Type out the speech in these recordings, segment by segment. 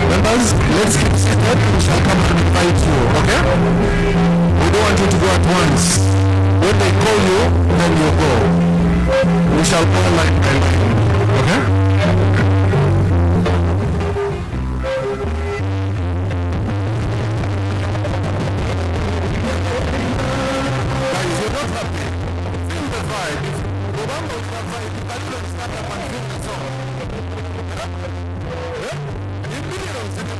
Members, let's keep seated. We shall come and invite you, okay? We don't want you to go at once. When they call you, then you go. We shall go line by line, okay? Guys, you're not happy. Feel the vibe. Remember the vibe. You can even stand up and feel the song. You millions in the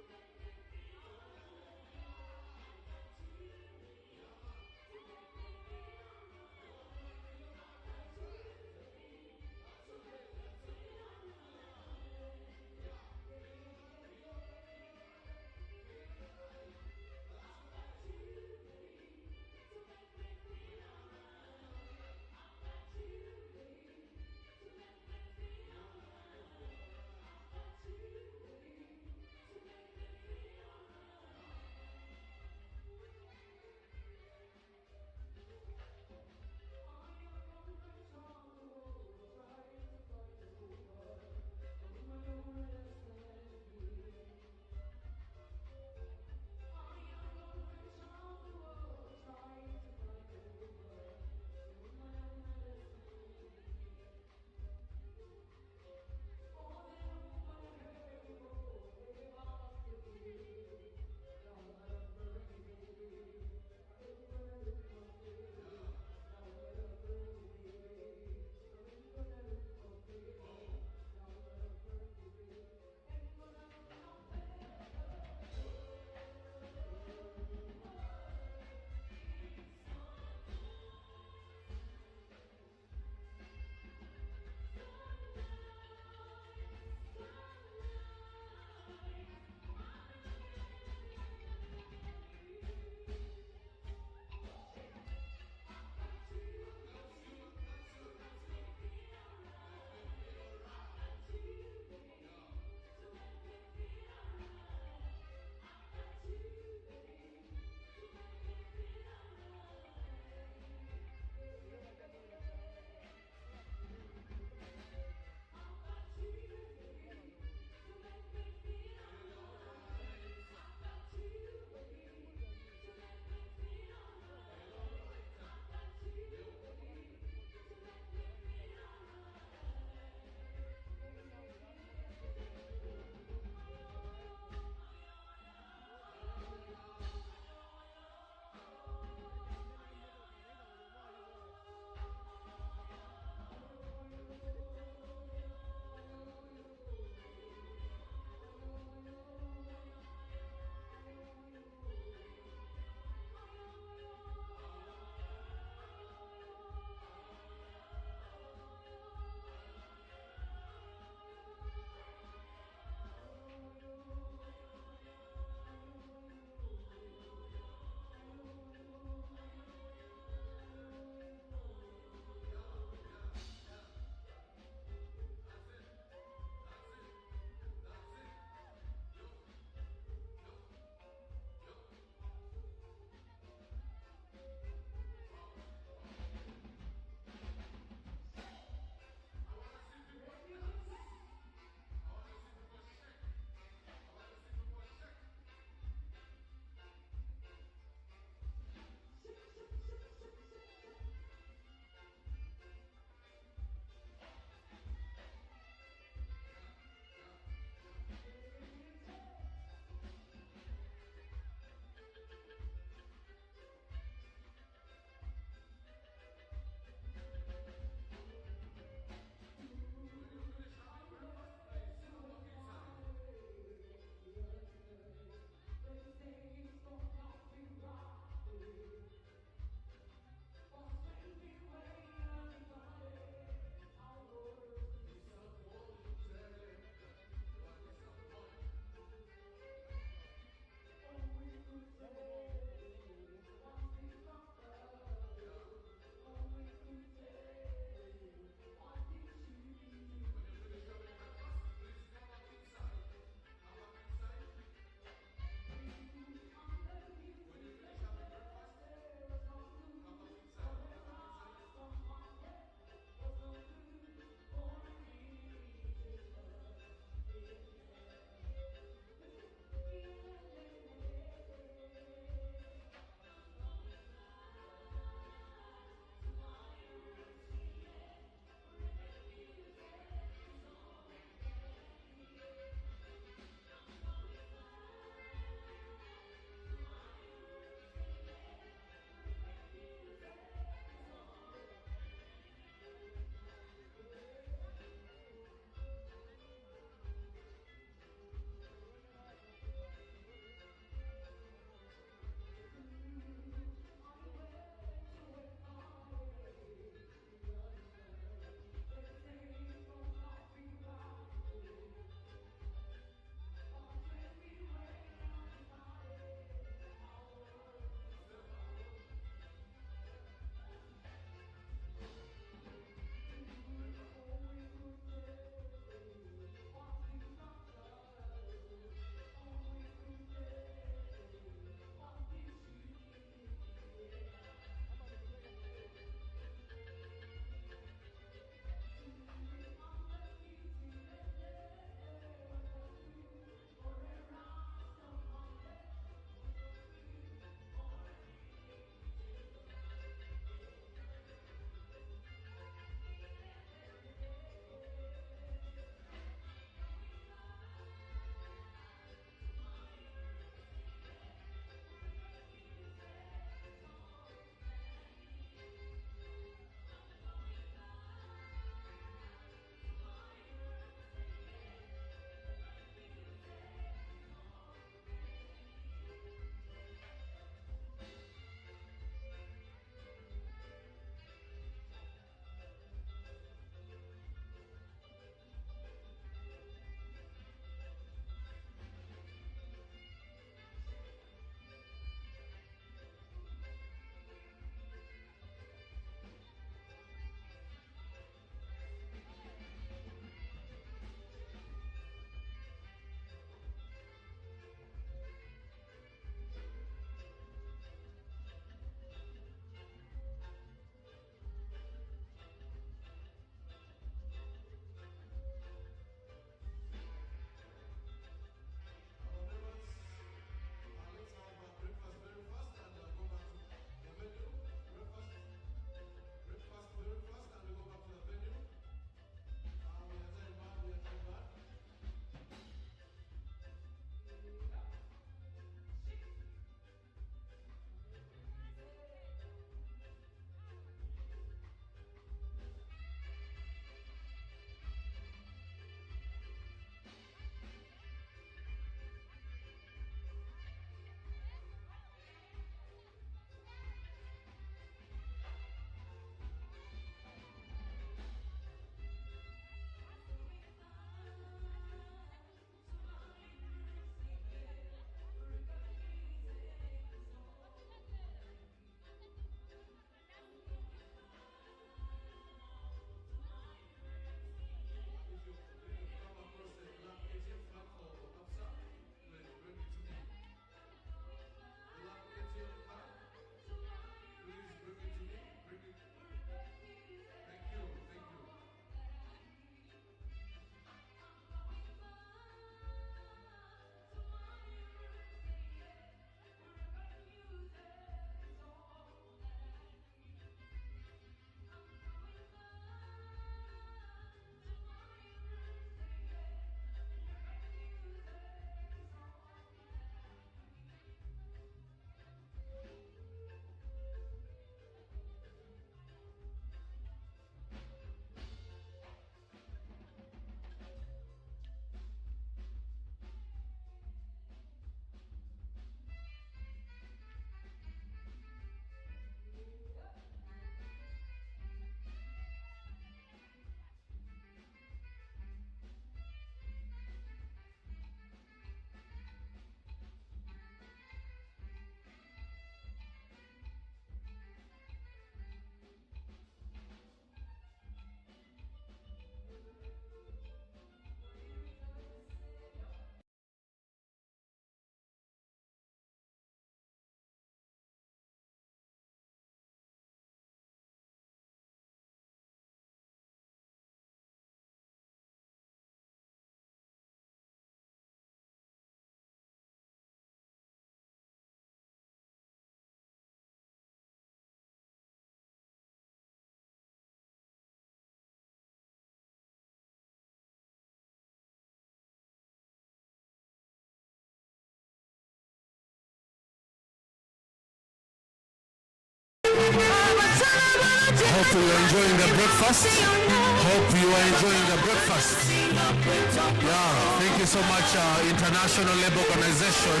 you're enjoying the breakfast. Hope you are enjoying the breakfast. Yeah, thank you so much, International Labour Organization,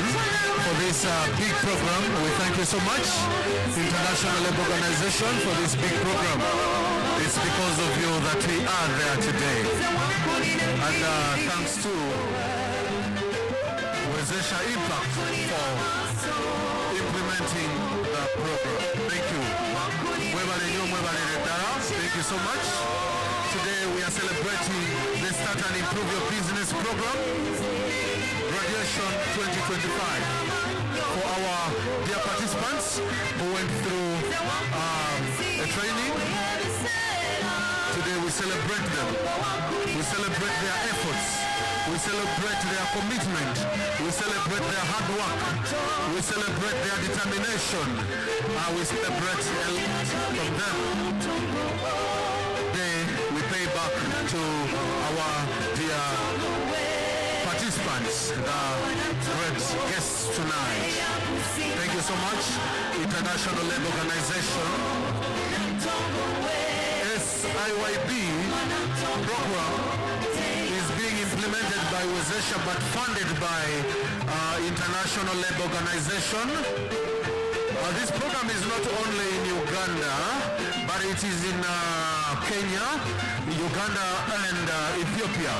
for this big program. We thank you so much, International Labour Organization, for this big program. It's because of you that we are there today. And thanks to Wezesha Impact for implementing the program. Thank you. Thank you so much. Today we are celebrating the Start and Improve Your Business program, Graduation 2025. For our dear participants who went through a training, today we celebrate them. We celebrate their efforts. We celebrate their commitment. We celebrate their hard work. We celebrate their determination. We celebrate a lot from them. Today we pay back to our dear participants, the great guests tonight. Thank you so much, International Labour Organization. SIYB program is being implemented by Wezesha but funded by International Labour Organization. This program is not only in Uganda, but it is in Kenya, Uganda and Ethiopia.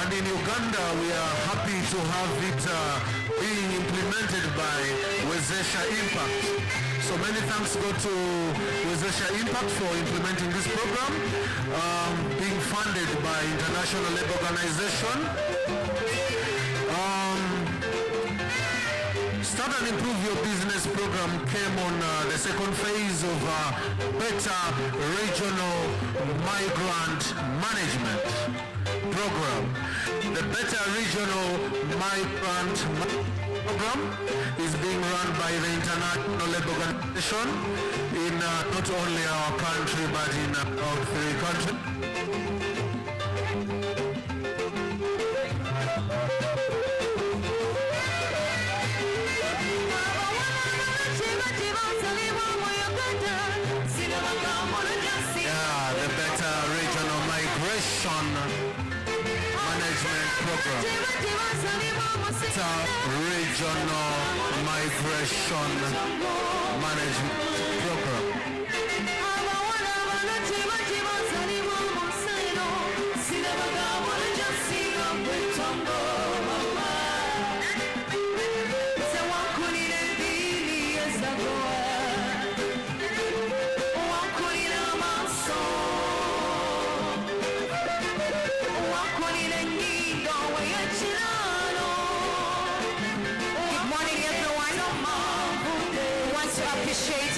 And in Uganda, we are happy to have it being implemented by Wezesha Impact. So many thanks go to Wezesha Impact for implementing this program, being funded by International Labour Organization. Start and Improve Your Business program came on the second phase of Better Regional Migrant Management program. The Better Regional Migrant program is being run by the International Labour Organization in not only our country but in all three countries. Yeah, the Better Regional Migration Management program. Better Regional Migration Management program.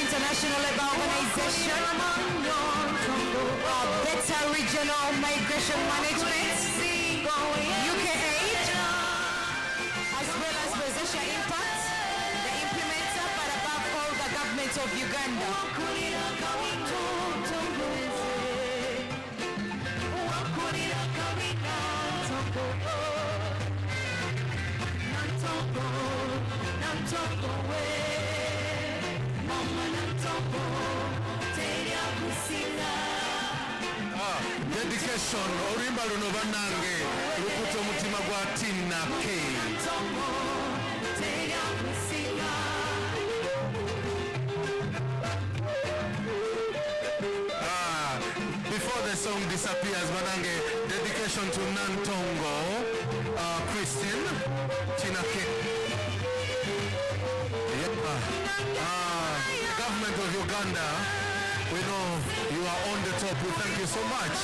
International Labour Organization, Better Regional Migration Management, UK8, as well as Wezesha Impact, the implementer, but above all the government of Uganda. Dedication orimba luno bannange lukuta omutima gwa Tina K. Before the song disappears, bannange, dedication to Nantongo Christine Tina K. Government of Uganda, we know you are on the top. We thank you so much.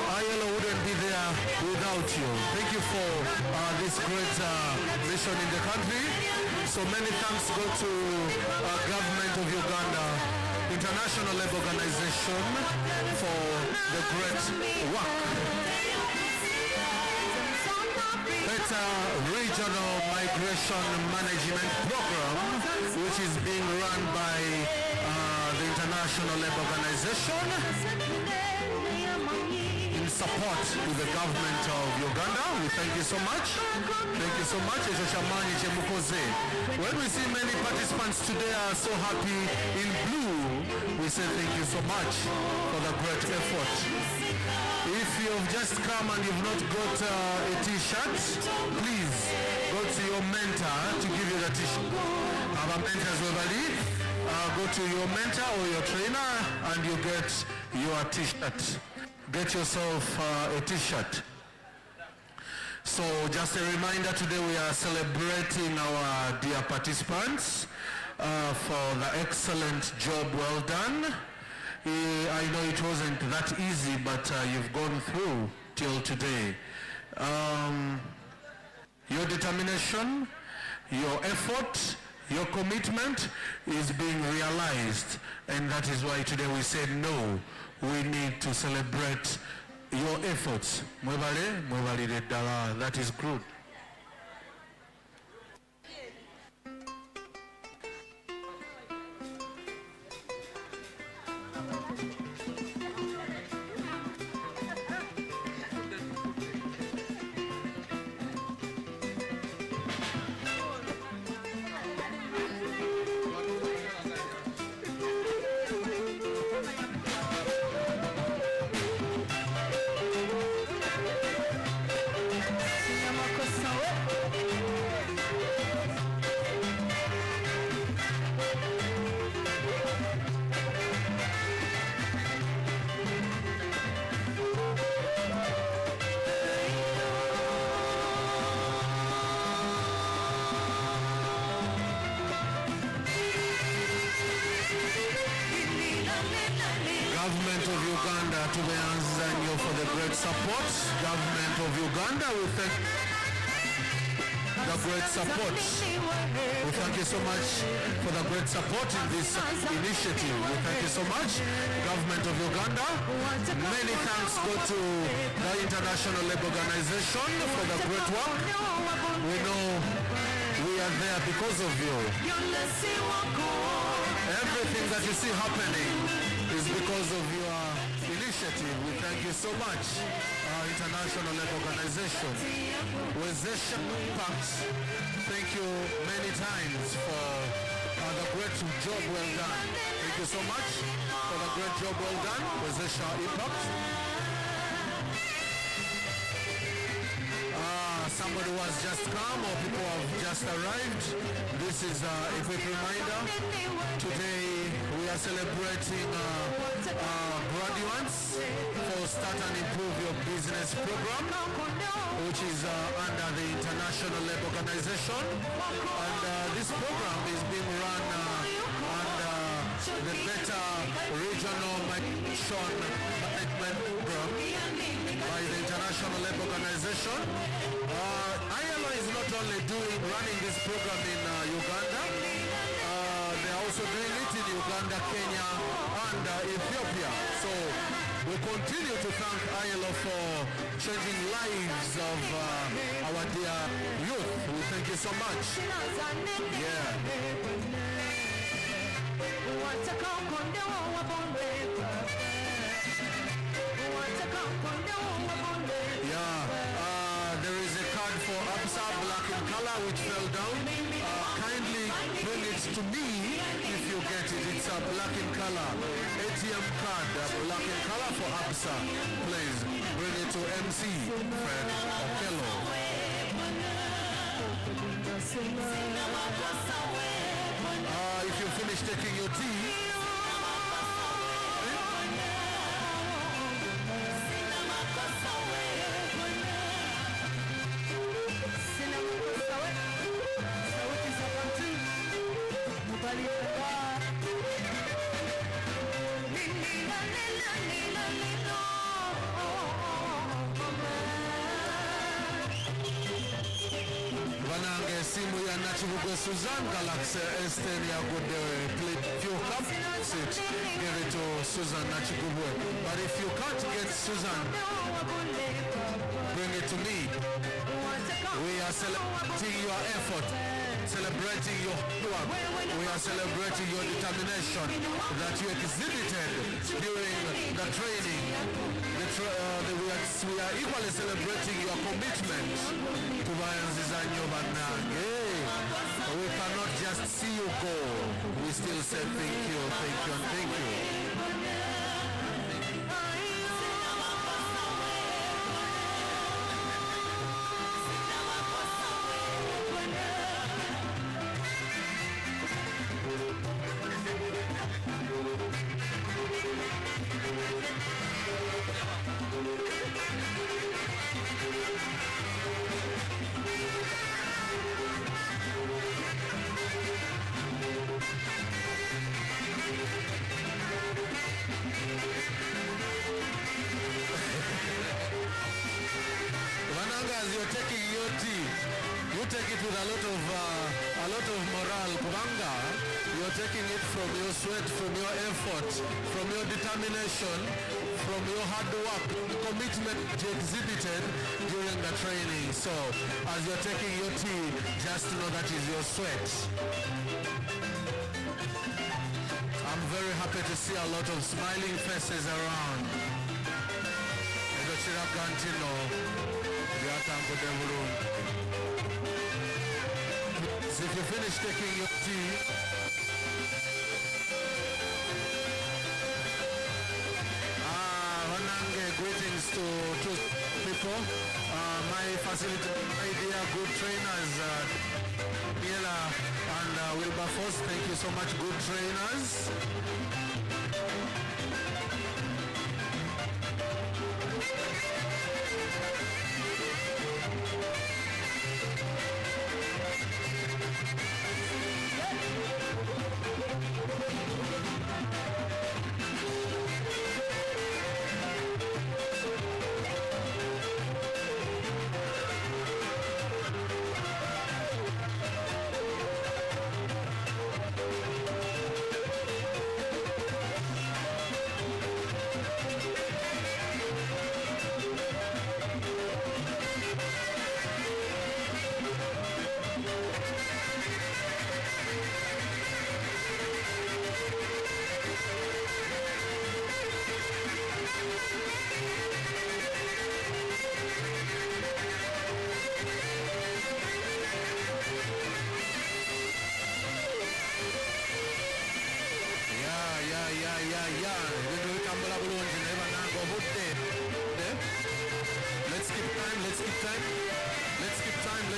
ILO wouldn't be there without you. Thank you for this great mission in the country. So many thanks go to government of Uganda, International Labour Organization for the great work. Better Regional Migration Management program, which is being run by the International Labour Organization in support with the government of Uganda. We thank you so much. Thank you so much. When we see many participants today are so happy in blue, we we say thank you so much for the great effort. If you've just come and you've not got a t-shirt, please go to your mentor to give you the t-shirt. Our mentors over go to your mentor or your trainer and you get your t-shirt. Get yourself a t-shirt. So just a reminder, today we are celebrating our dear participants for the excellent job well done. I know it wasn't that easy, but you've gone through till today. Your determination, your effort, your commitment is being realized, and that is why today we said no, we need to celebrate your efforts. That is good. Government of Uganda, tumeanza nyo for the great support. Government of Uganda, we thank the great support. We thank you so much for the great support in this initiative. We thank you so much, Government of Uganda. Many thanks go to the International Labour Organization for the great work. We know we are there because of you. Everything that you see happening is because of your initiative. We thank you so much, International Labour Organization. Wezesha Impact, thank you many times for the great job well done. Thank you so much for the great job well done, Wezesha Impact. Somebody who has just come or people who have just arrived, this is a quick reminder. Today we are celebrating graduates for Start and Improve Your Business program, which is under the International Labour Organization. And this program is being run under the Better Regional Migration Management Program by the International Labour Organization. ILO is not only running this program in Uganda, they are also doing it in Uganda, Kenya, and Ethiopia. So we continue to thank ILO for changing lives of our dear youth. We thank you so much. Yeah. There is a card for ABSA black in color which fell down. Kindly bring it to me if you get it. It's a black in color ATM card, black in color for ABSA. Please bring it to MC Fred Okello. If you finish taking your tea, Vanange simu ya Nachibugo Susan Galaxy S10 ya good plate. If you can't sit, give it to Susan Nachibugwe. But if you can't get Susan, bring it to me. We are celebrating your effort, celebrating your work. We are celebrating your determination that you exhibited during the training. We are equally celebrating your commitment to Bayanzizanyo Banange. We cannot just see you go. We still say thank you, and thank you. as you're taking your tea, you take it with a lot of morale. Kubanga, you're taking it from your sweat, from your effort, from your determination, from your hard work, commitment you exhibited during the training. So, as you're taking your tea, just know that is your sweat. I'm very happy to see a lot of smiling faces around. So if you finish taking your tea, greetings to people. My facility, my dear good trainers, Miela and Wilberforce, thank you so much, good trainers.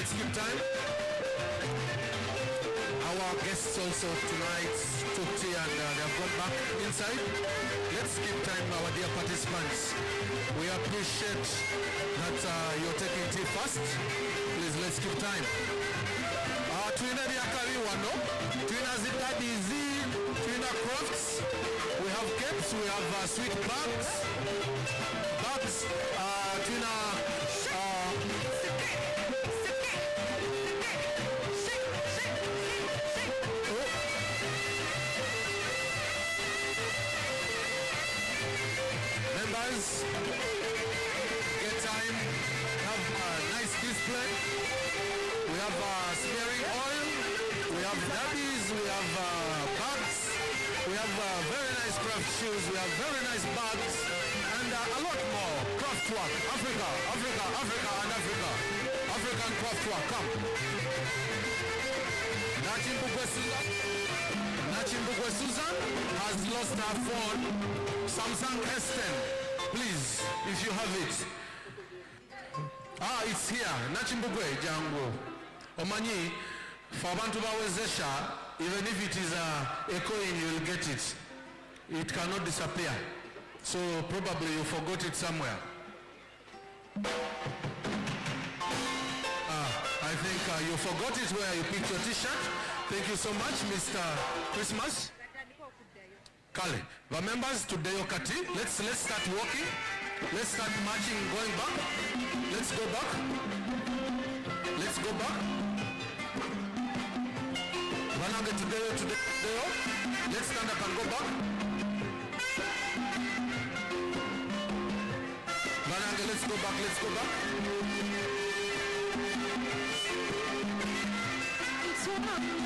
Let's keep time. Our guests also tonight took tea and they have gone back inside. Let's keep time, our dear participants. We appreciate that you're taking tea fast. Please, let's keep time. Twina Diakari Wano, Twina Zitadizi, Twina Crofts. We have capes, we have sweet bags, Twina. Members, get time, have a nice display. We have smearing oil, we have dabbies, we have bags, we have very nice craft shoes, we have very nice bags, and a lot more craft work. Africa, Africa, Africa, and Africa. African craft work, come. Nachimbukwe Susan has lost her phone, Samsung S10. Please, if you have it. It's here. Nachimbukwe Jango. Omanyi, for abantu bawezesha, even if it is a coin, you will get it. It cannot disappear. So probably you forgot it somewhere. I think you forgot it where you picked your t-shirt. Thank you so much, Mr. Christmas. Kale, the members today Okati, let's start walking. Let's start marching, going back. Let's go back. Let's go back. Vanage today. Let's stand up and go back. Vanage, let's go back. Let's go back. Let's go back to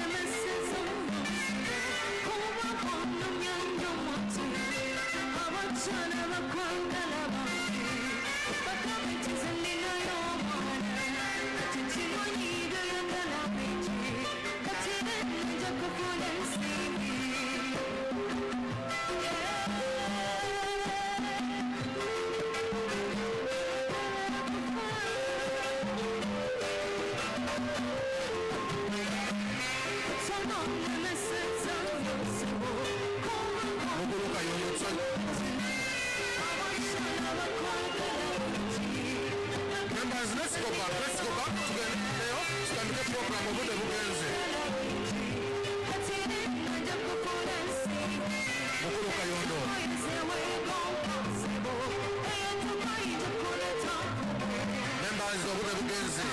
the program over the Bugenze. Members obudde bugenze.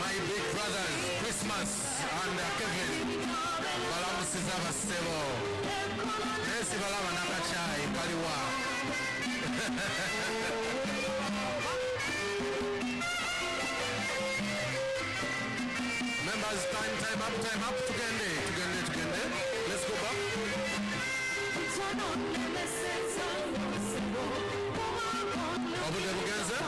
My big brothers Christmas and Kevin balamusiza basebo naye sibalaba n'akacaayi kaliwa. Members, time up, tugende. Let's go back. Obudde bugenze.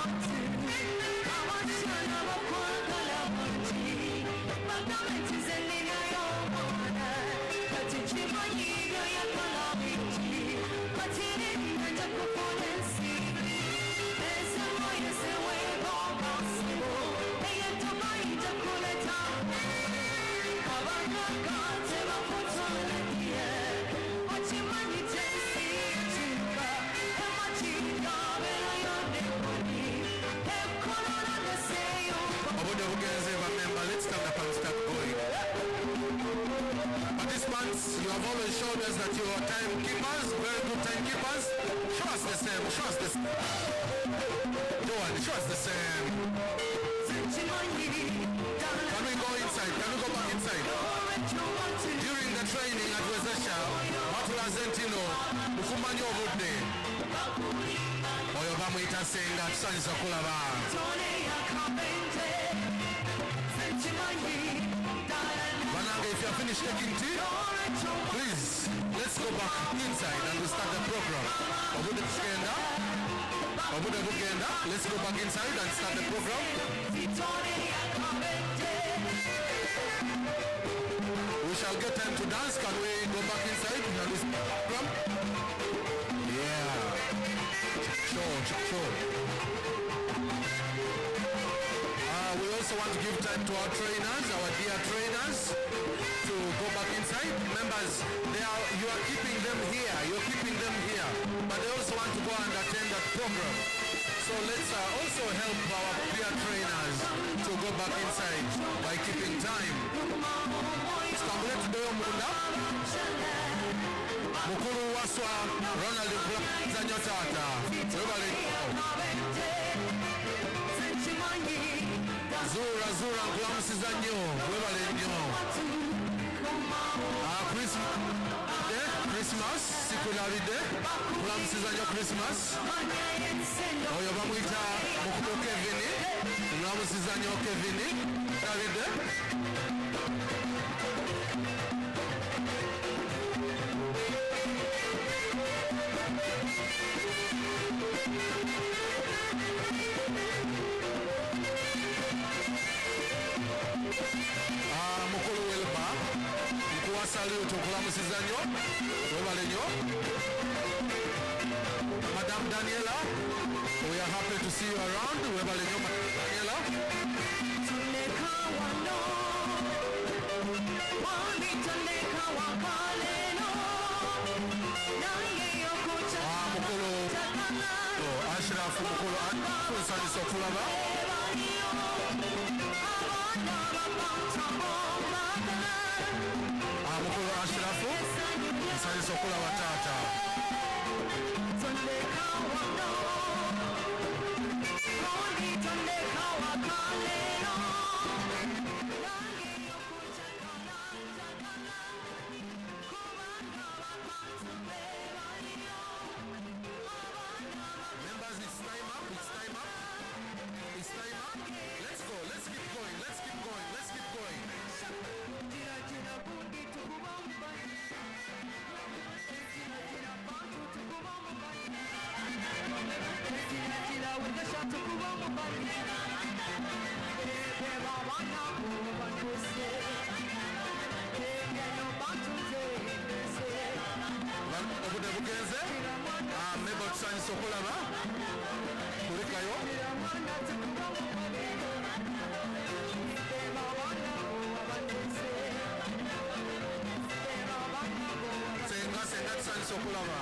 Let's stand up and start going. Participants, you have always showed us that you are timekeepers, very good timekeepers. Show us the same. Show us the same. Can we go inside? Can we go back inside? During the training at Wezesha, batulazentino mukumanya obudde oyo bamuyita senga tusanyusa kulaba. Bananga, if you are finished taking tea, please, let's go back inside and we'll start the program. Obudde bugenda, let's go back inside and start the program. We shall get time to dance. Can we go back inside and we start the program? Yeah. Sure. We also want to give time to our trainers, our dear trainers, to go back inside. Members, you are keeping them here, but they also want to go and attend that program. So let's also help our dear trainers to go back inside by keeping time. Tutambule tudeyo munda. Mukulu waswa Ronald Zanyo Tata. Zura nkulamusiza nnyo webale nnyo. Christmas sikulabidde nkulamusiza nnyo Christmas. Oyo bamuyita mukulu Kevin, nkulamusiza nnyo Kevin kulabidde. Mukulu welba nkuwa salute okulamusiza nnyo webale nnyo. Madam Daniela, we are happy to see you around. Webale nnyo Daniela. Mukulu Ashraf, mukulu nsanyusa okulaba. Mukulu Ashrafu nsanyusa okulaba taata. Members, it's time up. Let's go. Let's keep going. Obudde bugenze. Mebo tusanyusa okulaba. Kulekayo. Senga tusanyusa okulaba.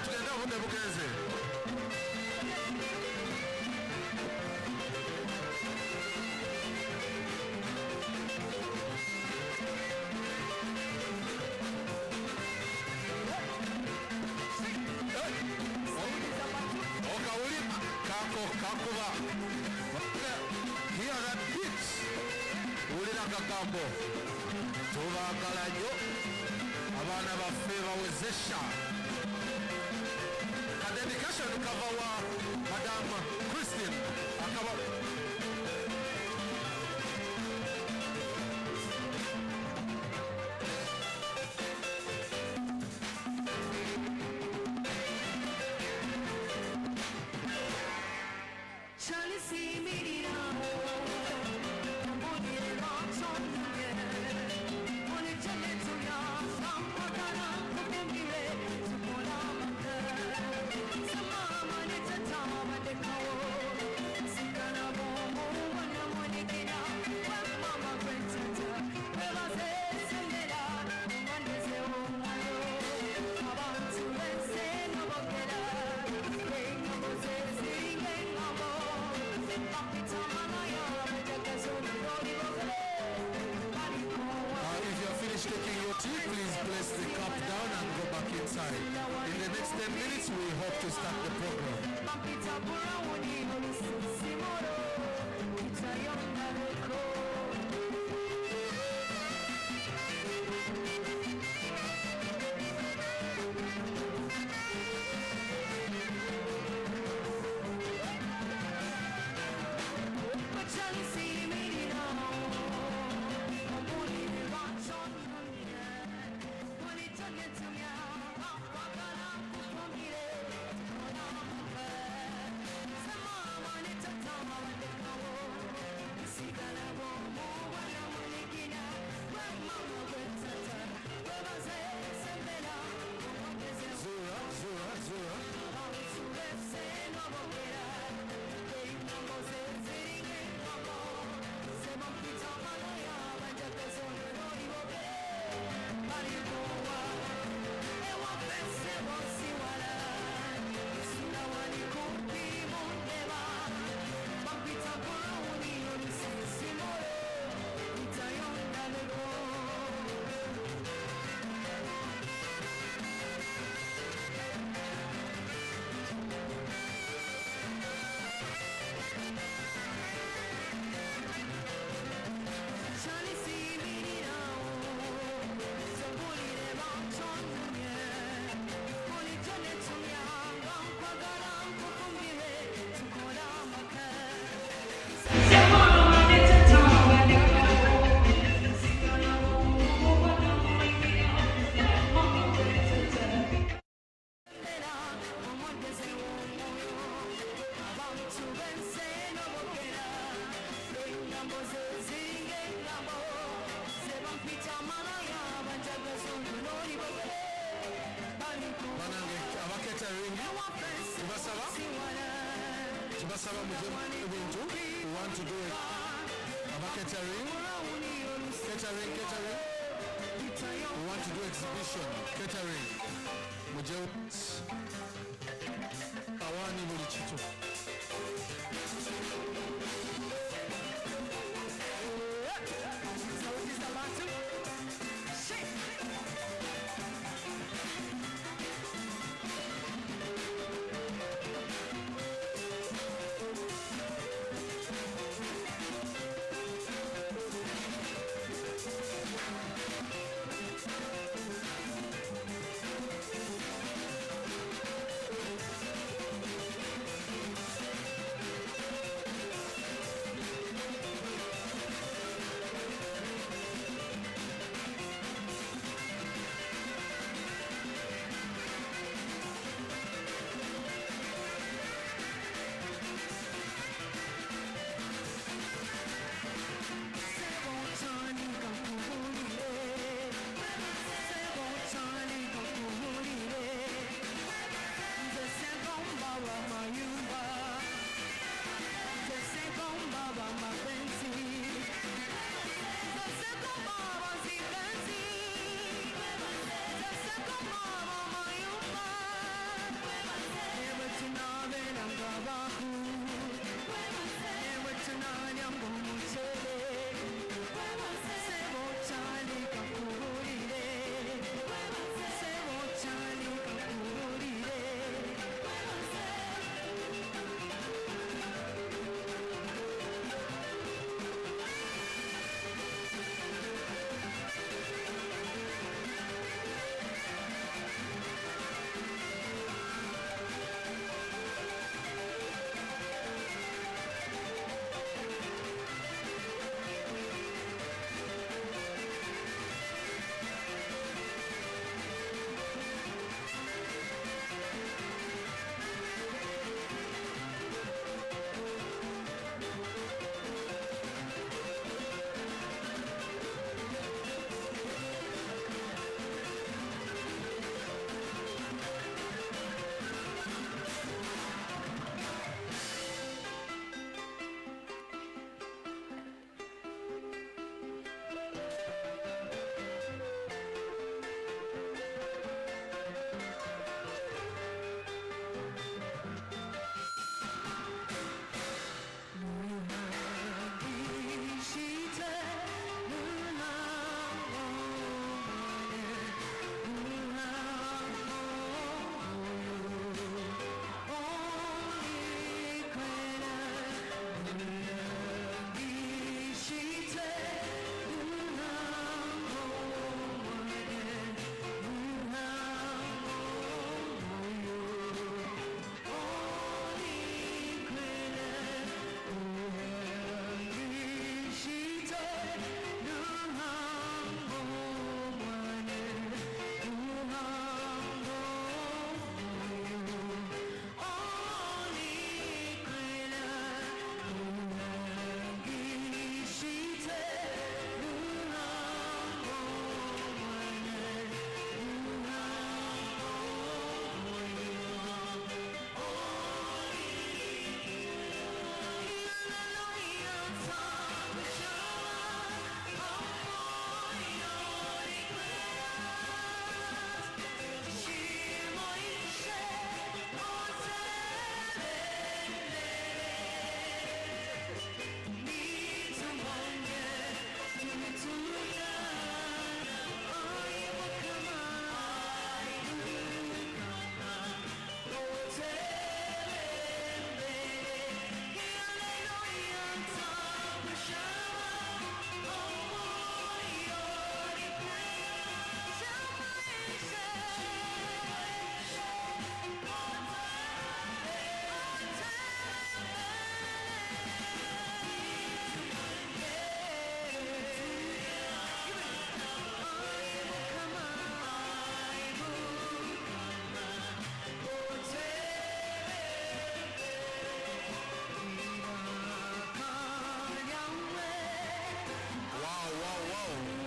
Tugende obudde bugenze. kuba hear that beat wulira kagambo tubaagala nnyo abaana baffe bawezesha kadedication kava wa madam Christine akaba taking your tea, please place the cup down and go back inside. In the next 10 minutes, we hope to start the program. We want to do it. Catering. We want to do exhibition. Catering. Awani mulichitu.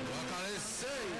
What can I say?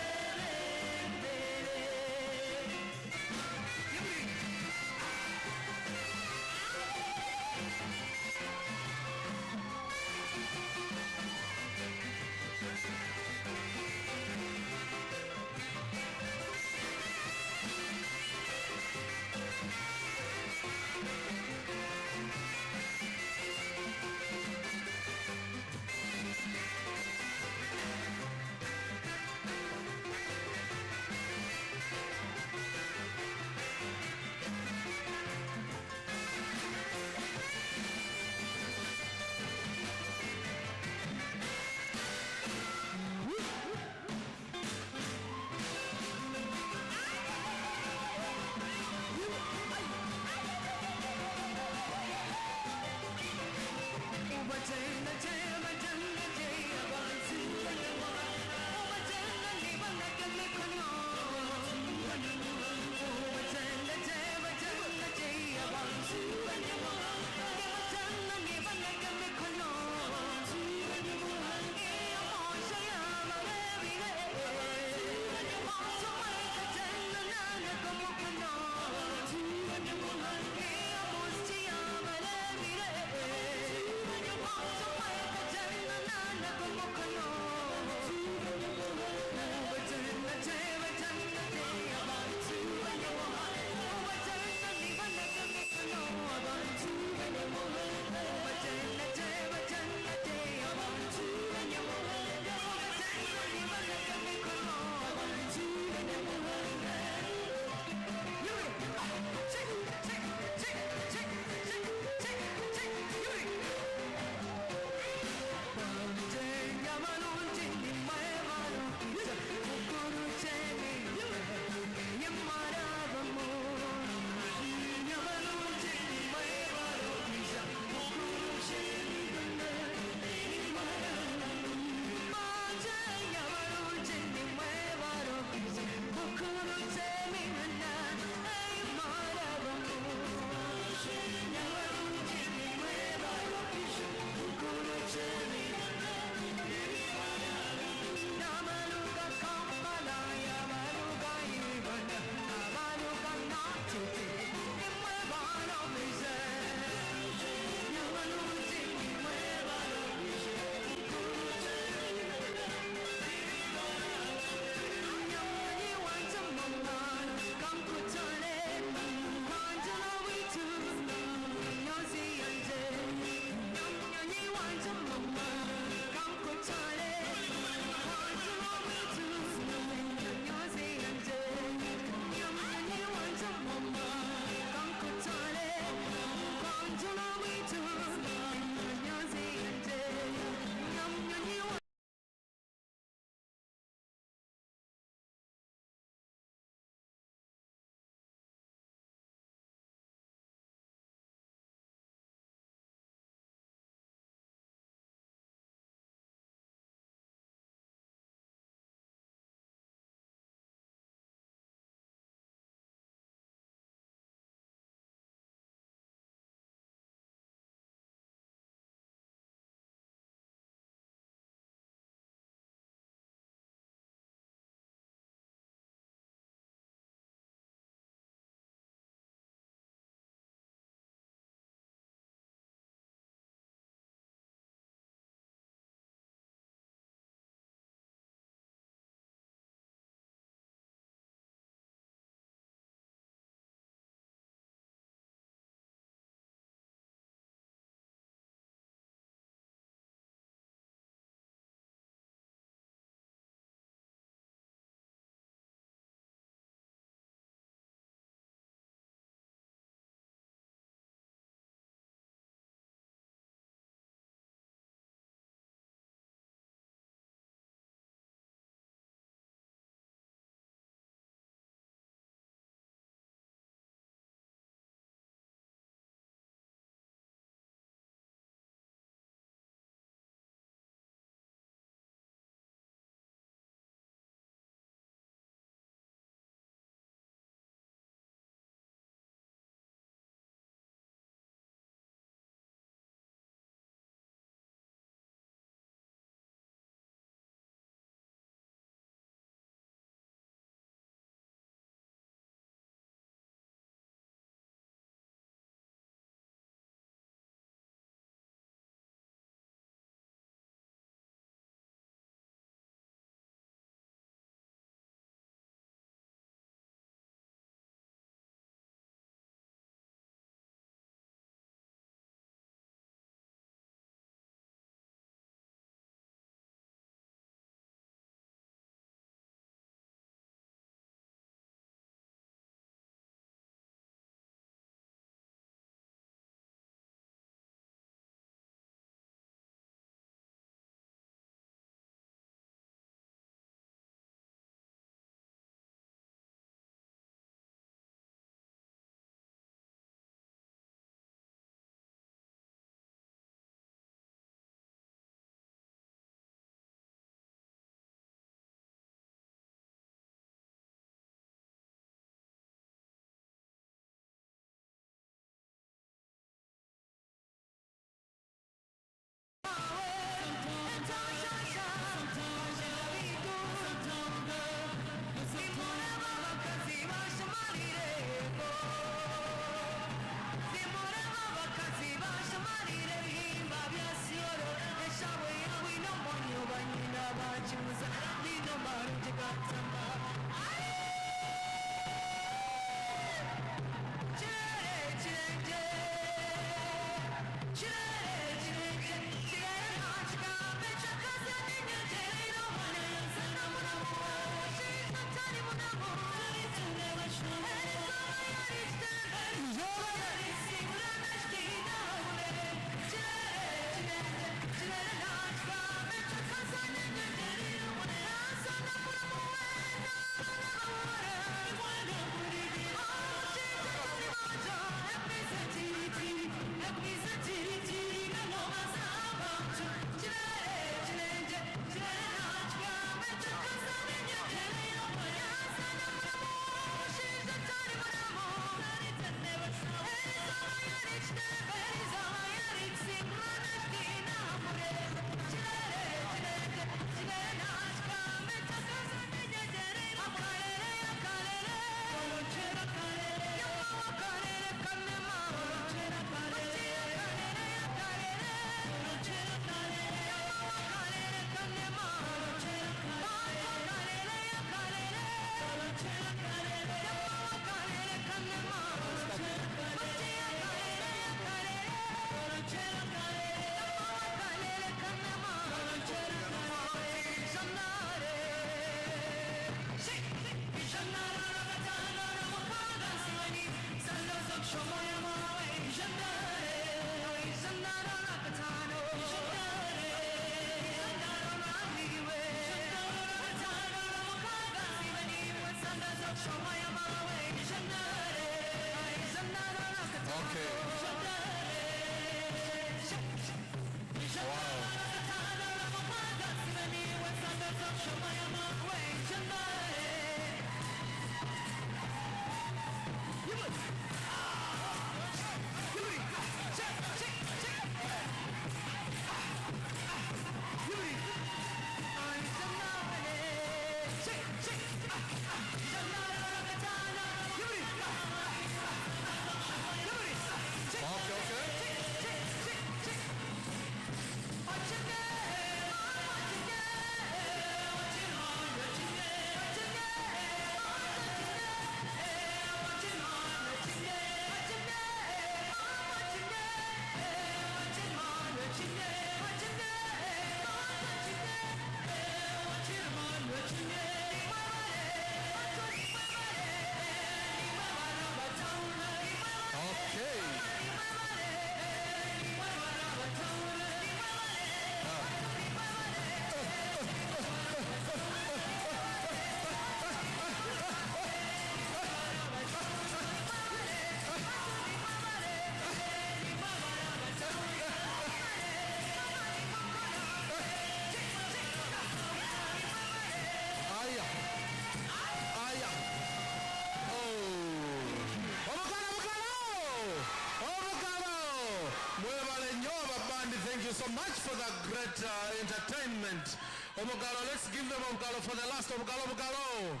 so much for the great entertainment. Omugalo, let's give them Omugalo for the last Omugalo, Omugalo.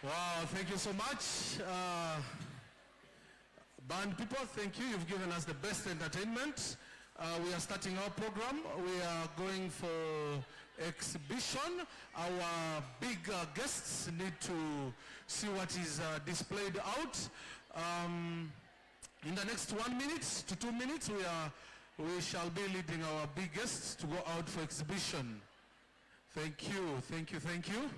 Wow, thank you so much. Band people, thank you. You've given us the best entertainment. We are starting our program. We are going for exhibition. Our big guests need to see what is displayed out. In the next 1 minute to 2 minutes, we shall be leading our big guests to go out for exhibition. Thank you, thank you, thank you.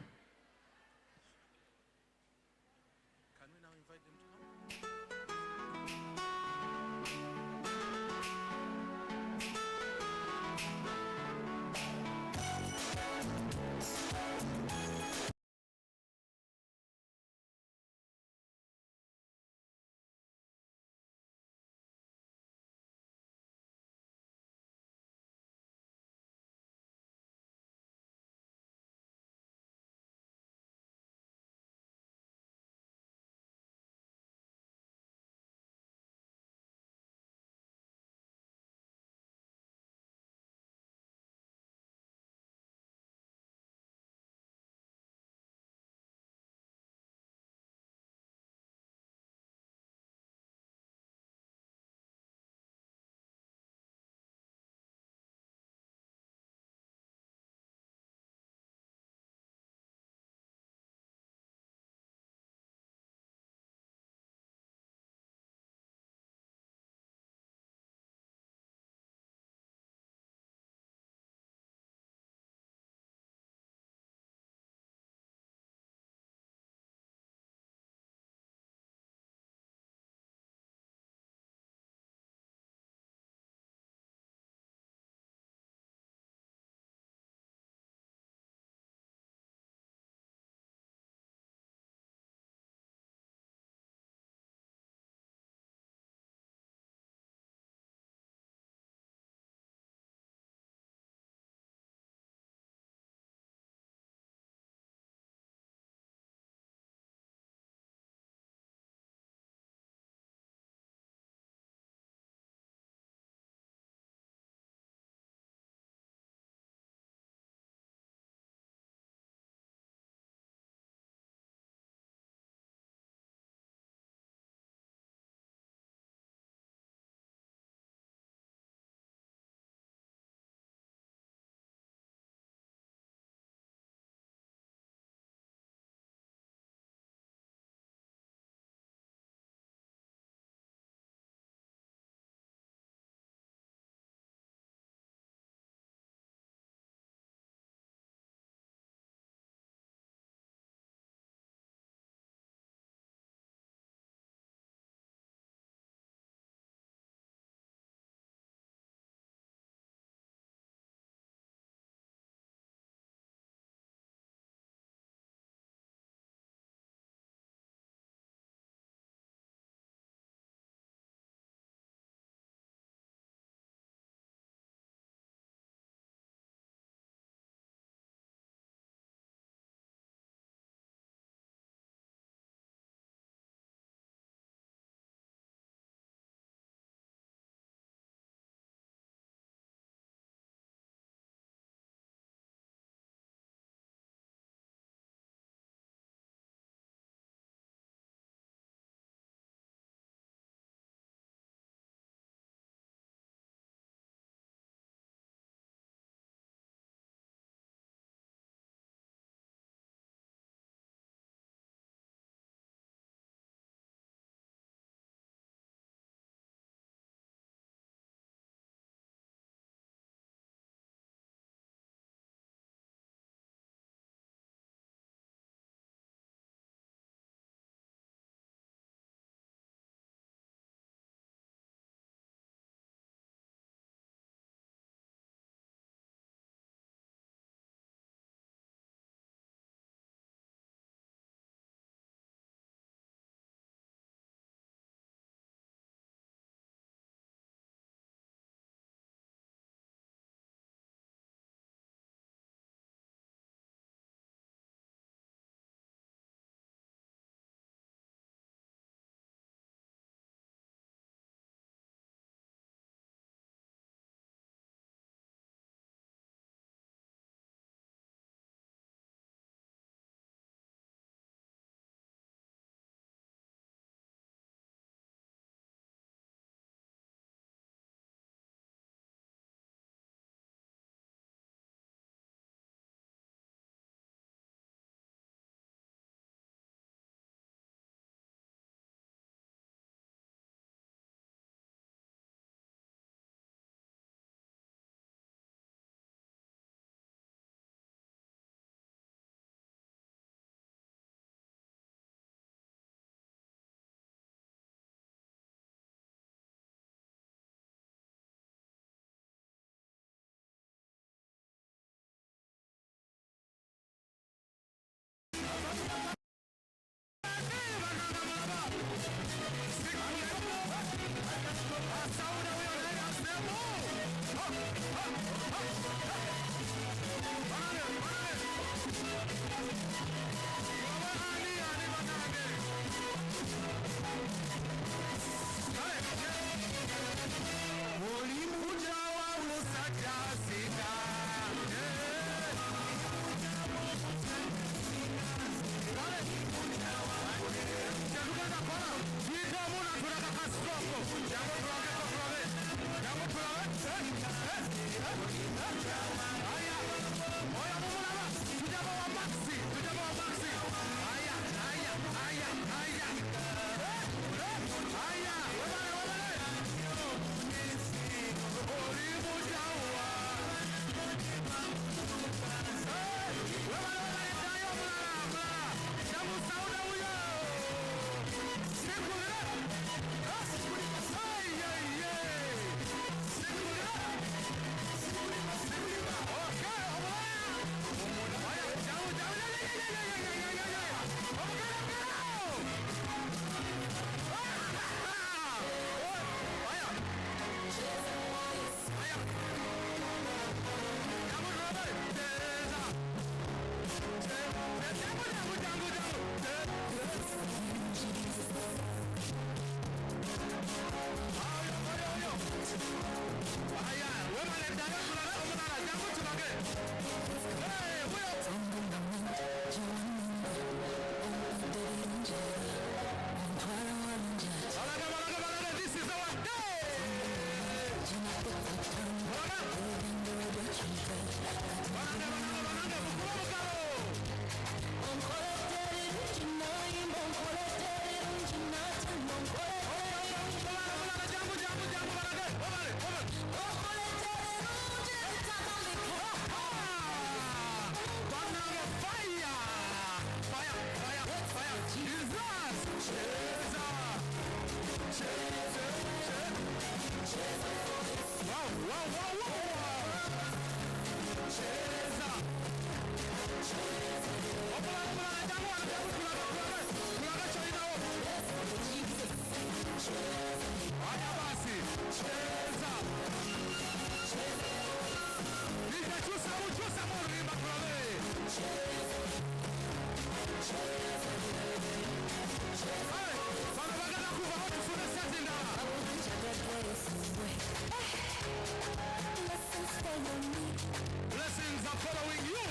Blessings are following you.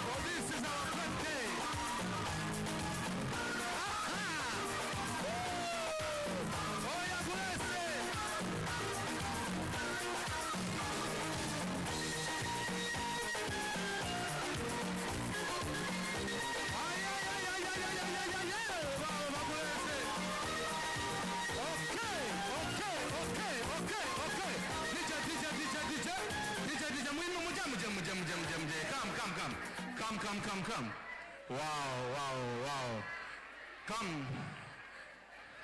Oh, this is our birthday. Oh, yeah, blessed. Come. Wow. Come.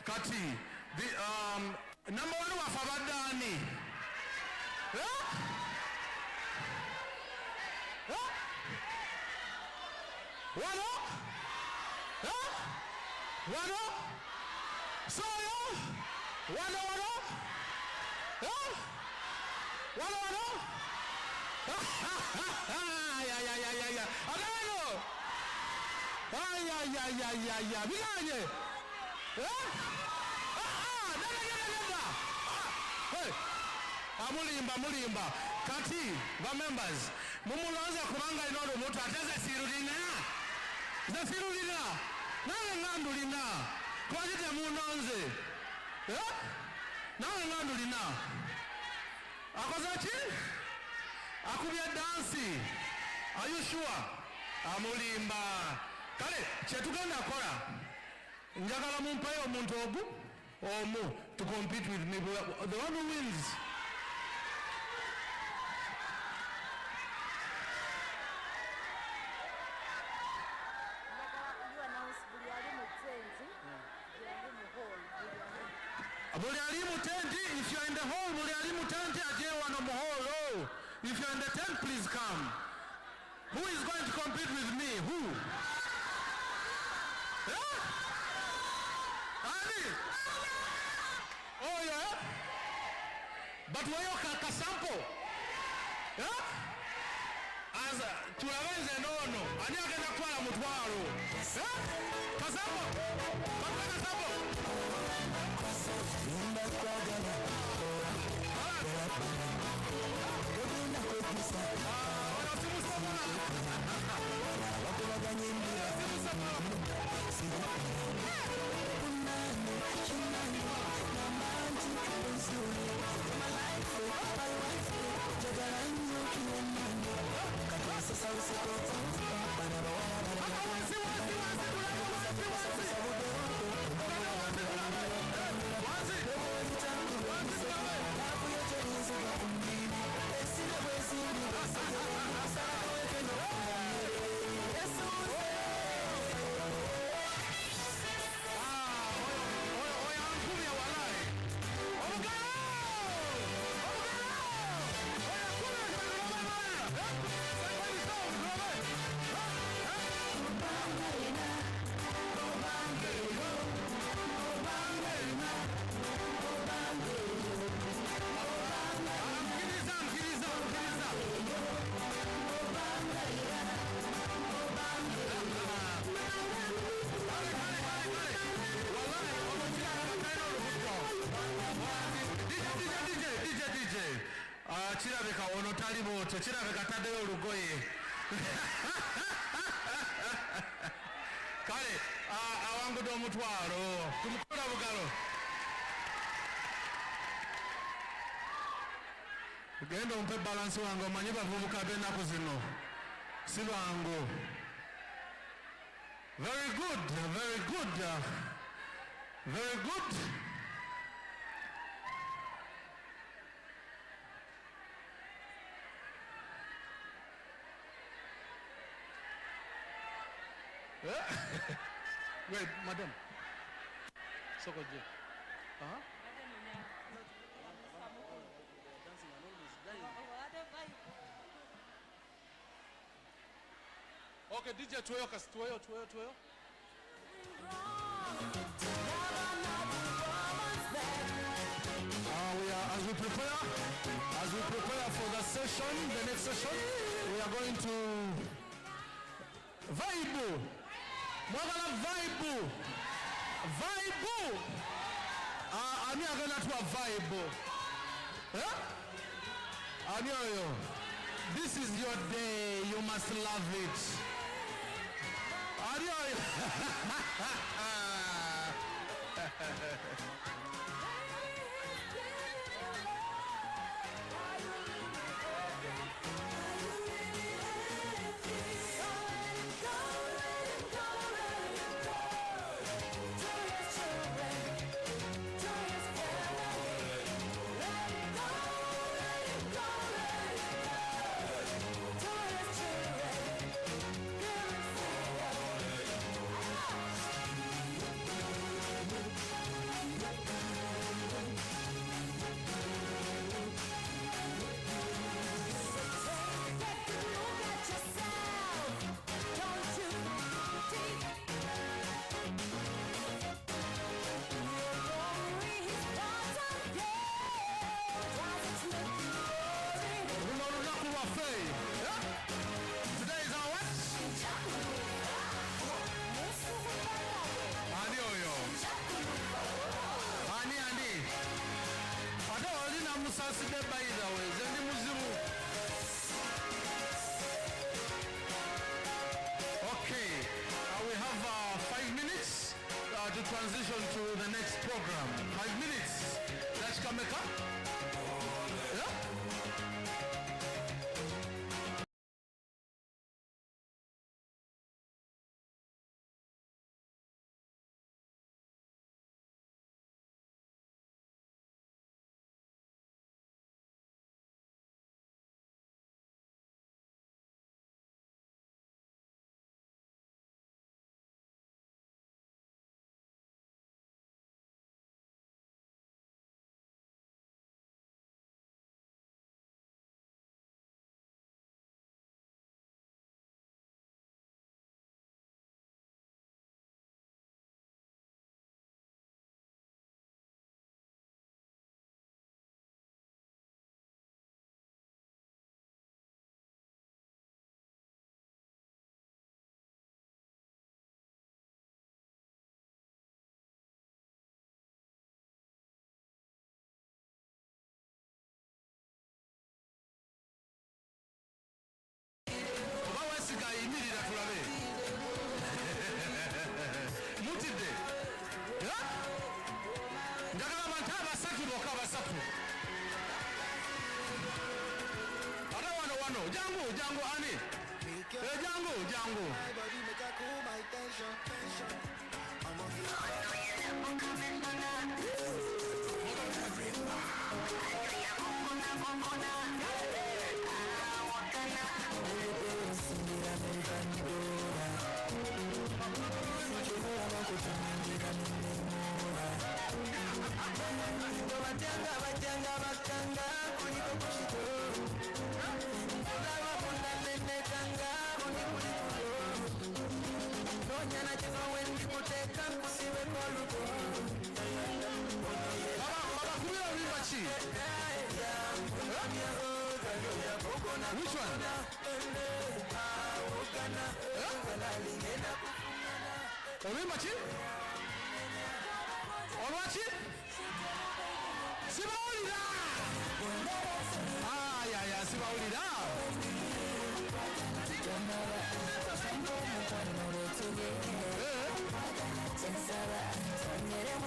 Kati. The number one wa Fabadani. Wano? Soyo? Wano? Ya. Agano! Ya. Biganye! Hey! Mulimba. Kati, ba members. Mumuloza kubanga inodo mutu ateze sirulina. Zasirulina. Nawe ngandulina. Kwajite munonze. Nawe ngandulina. Akozachi? Akubya dansi. Are you sure? Amulimba. Kale, chetugenda kola. Njagala mumpayo omuntu omu to compete with me. The one who wins. Buli ali mu tent, if you are in the hall, buli ali mu tent aje wano mu hall. Oh. If you are in the tent, please come. Who is going to compete with me? Who? Yeah? Ani? Oh yeah? But weyo ka sample. Yeah? As tulabenze nono. Ani agenda kwala mutwalo. Yeah? Kasampo. Kasampo. Kirabika ono tali bwotyo, kirabika taddeyo olugoye. Kale awangudde omutwalo, tumukola bugalo. Genda ompe balansi wange, omanyi bavubuka b'ennaku zino si bangu. Very good, very good, very good. Wait, madam. Sokoje. Okay, DJ tuweyo kasi tuweyo. As we prepare for the session, the next session, we are going to vibe. Mwagala vibe. Ani agenda to a vibe. Ani oyo. This is your day. You must love it. Ani oyo. Okay, we have 5 minutes to transition to the next program. 5 minutes. That's Kameka. jangu, ani. Jangu. Which one? Olimbachi? Olwachi? Sibaulira! Yeah, sibaulira.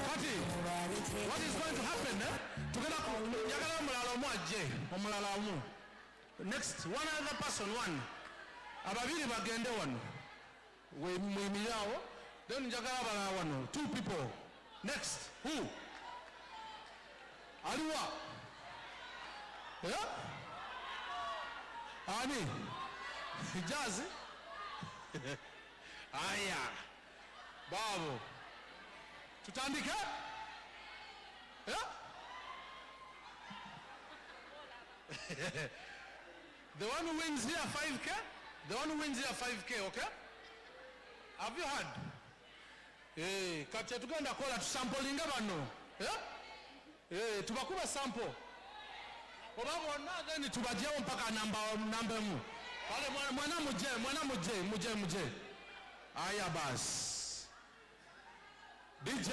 Kati, what is going to happen? Tugenda njagala omulala omu ajje, omulala omu. Next, one other person, one. Ababiri bagende wano. We mwimirawo. Then njagala abalala wano. Two people. Next, who? Aliwa? Yeah? Ani? Jazi? Aya. Babu. Tutandike? Yeah? The one who wins here 5K? The one who wins here 5K, okay? Have you heard? Hey, kati tugenda kola tusampolinga bano. Yeah? Hey, tubakuba sample. Oba bonna then tubajjawo mpaka namba mu. Wale mwana muje. Aya bas. DJ?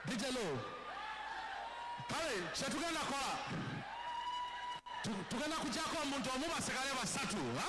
DJ Low. Kale, chetugenda kola. Tugenda kujako omuntu omu basekale basatu, ha?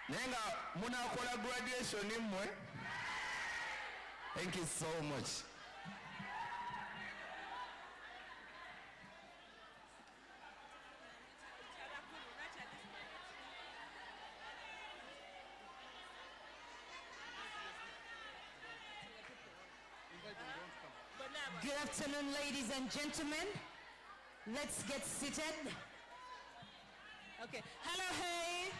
Nenga munakola graduation imwe. Thank you so much. Good afternoon, ladies and gentlemen. Let's get seated. Okay. Hello, hey.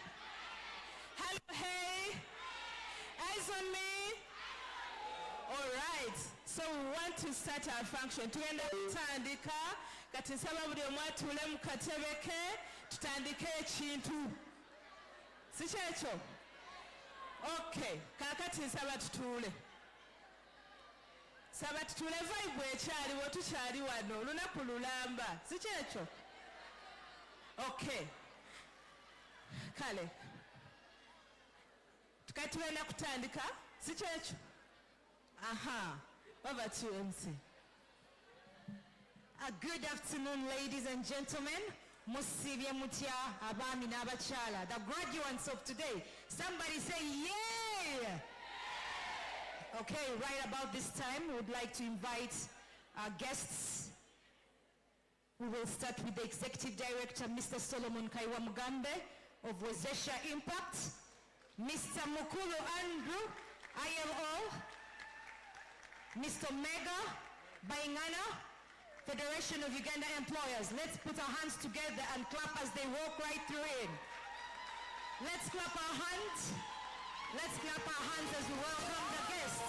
Hello, hey. Eyes on me. All right. So we want to start our function. Tugenda kutandika kati nsaba buli omu atuule mu katebe ke tutandike ekintu. Si kyekyo? Okay. Kaakati nsaba tutuule. Saba tutuule vibe ekyaliwo tukyali wano olunaku lulamba. Si kyekyo? Okay. Kale. Tukati tugenda kutandika. Si kyekyo? Aha. Over to MC. A good afternoon, ladies and gentlemen. Musibye mutya abaami n'abakyala. The graduates of today. Somebody say yeah! Okay, right about this time, we would like to invite our guests. We will start with the Executive Director, Mr. Solomon Kaiwa Mugambe of Wezesha Impact, Mr. Mukulu Andrew, ILO, Mr. Mega Baingana, Federation of Uganda Employers. Let's put our hands together and clap as they walk right through in. Let's clap our hands. Let's clap our hands as we welcome the guests.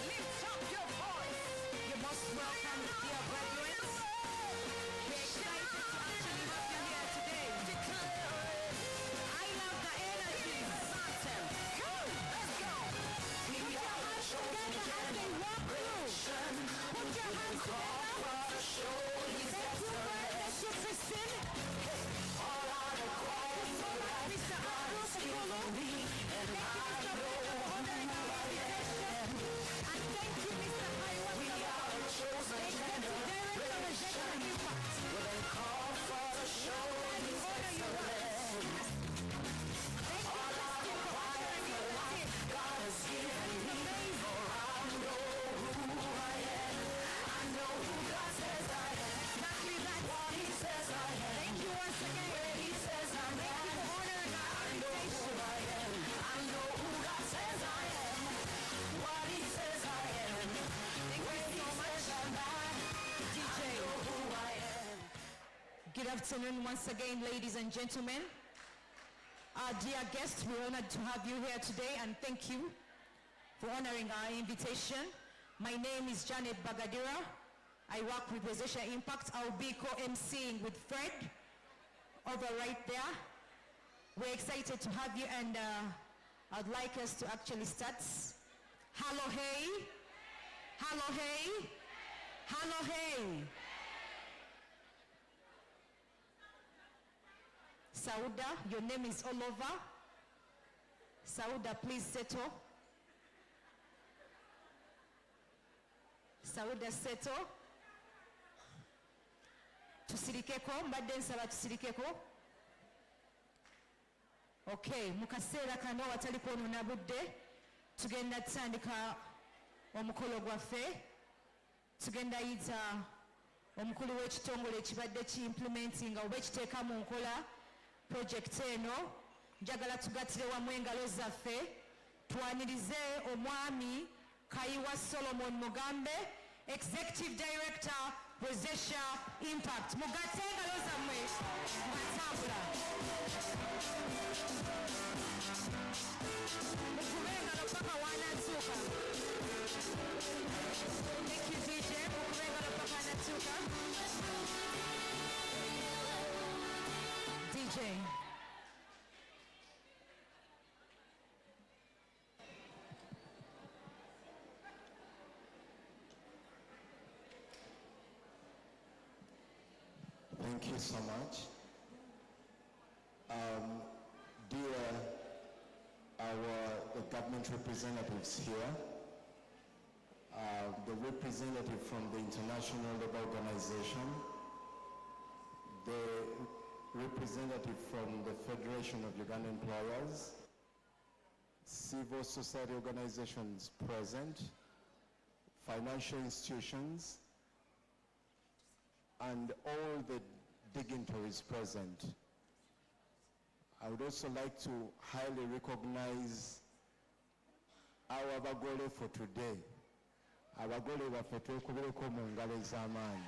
Lift up your voice. You're most welcome, dear graduates. We're excited to actually have you here today. I love the energy. Come on, let's go. Put your hands together as they walk through. Put your hands together. Thank you, Brother Jefferson. All out of quiet. Mr. Andrew Mukulu. Thank you, Mr. Mega, for honoring our invitation. And thank you, Mr. Kaiwa. We are the chosen generation. With a call for the show His excellence. Thank you, Mr. Quiet for life God has given me. For I know who I am. I know who God says I am. Exactly that. What He says I am. Thank you once again. Where He says I'm at. Thank you for honoring our invitation. I know who God says I am, what He says I am. Thank you so much, DJ. I know who I am. Good afternoon once again, ladies and gentlemen. Our dear guests, we're honored to have you here today, and thank you for honoring our invitation. My name is Janet Bagadira. I work with Wezesha Impact. I'll be co-emceeing with Fred over right there. We're excited to have you, and I'd like us to actually start. Hello, hey. Hello, hey. Hello, hey. Sauda, your name is all over. Sauda, please settle. Sauda, settle. Tusirikeko, mbadde nsaba tusirikeko. Okay, mukaseera kano watali kwonoona budde tugenda tutandika omukolo gwaffe. Tugenda yita omukulu w'ekitongole ekibadde ki-implementinga oba ekiteeka mu nkola project eno. Njagala tugattire wamu engalo zaffe twanirize omwami Kaiwa Solomon Mugambe, Executive Director, Wezesha Impact. Mugatte engalo zammwe batambula. Mukube engalo paka wanatuuka. Thank you, DJ. Mukube engalo paka wanatuuka. DJ. Thank you so much. Dear the government representatives here, the representative from the International Labour Organization, the representative from the Federation of Uganda Employers, civil society organizations present, financial institutions, and all the dignitaries present. I would also like to highly recognize our Bagole for today. Abagole baffe twekubireko mu ngalo ez'amaanyi.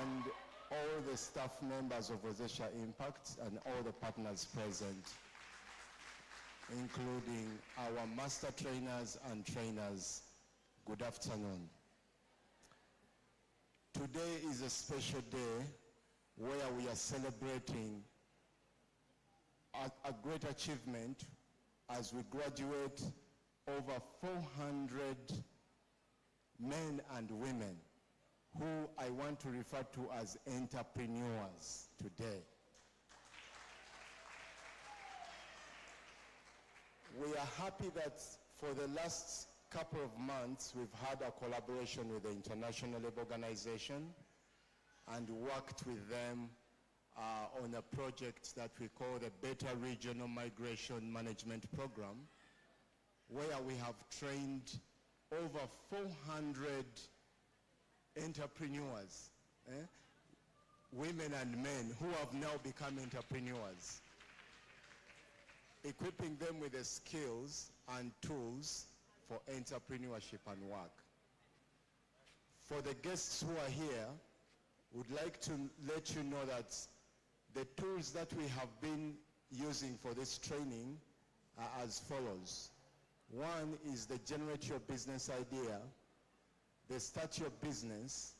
And all the staff members of Rosacea Impact and all the partners present, including our master trainers and trainers. Good afternoon. Today is a special day where we are celebrating a great achievement as we graduate over 400 men and women who I want to refer to as entrepreneurs today. We are happy that for the last couple of months we've had a collaboration with the International Labour Organization and worked with them on a project that we call the Better Regional Migration Management Program, where we have trained over 400 entrepreneurs, women and men who have now become entrepreneurs, equipping them with the skills and tools for entrepreneurship and work. For the guests who are here, would like to let you know that the tools that we have been using for this training are as follows. One is the generate your business idea, the start your business,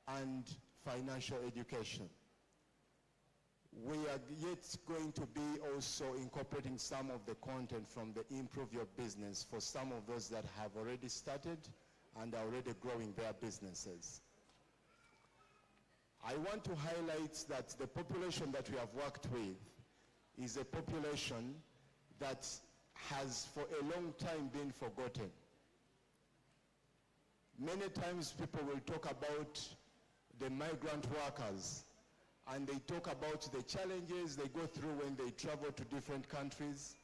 and financial education. We are yet going to be also incorporating some of the content from the Improve Your Business for some of those that have already started and are already growing their businesses. I want to highlight that the population that we have worked with is a population that has for a long time been forgotten. Many times people will talk about the migrant workers and they talk about the challenges they go through when they travel to different countries,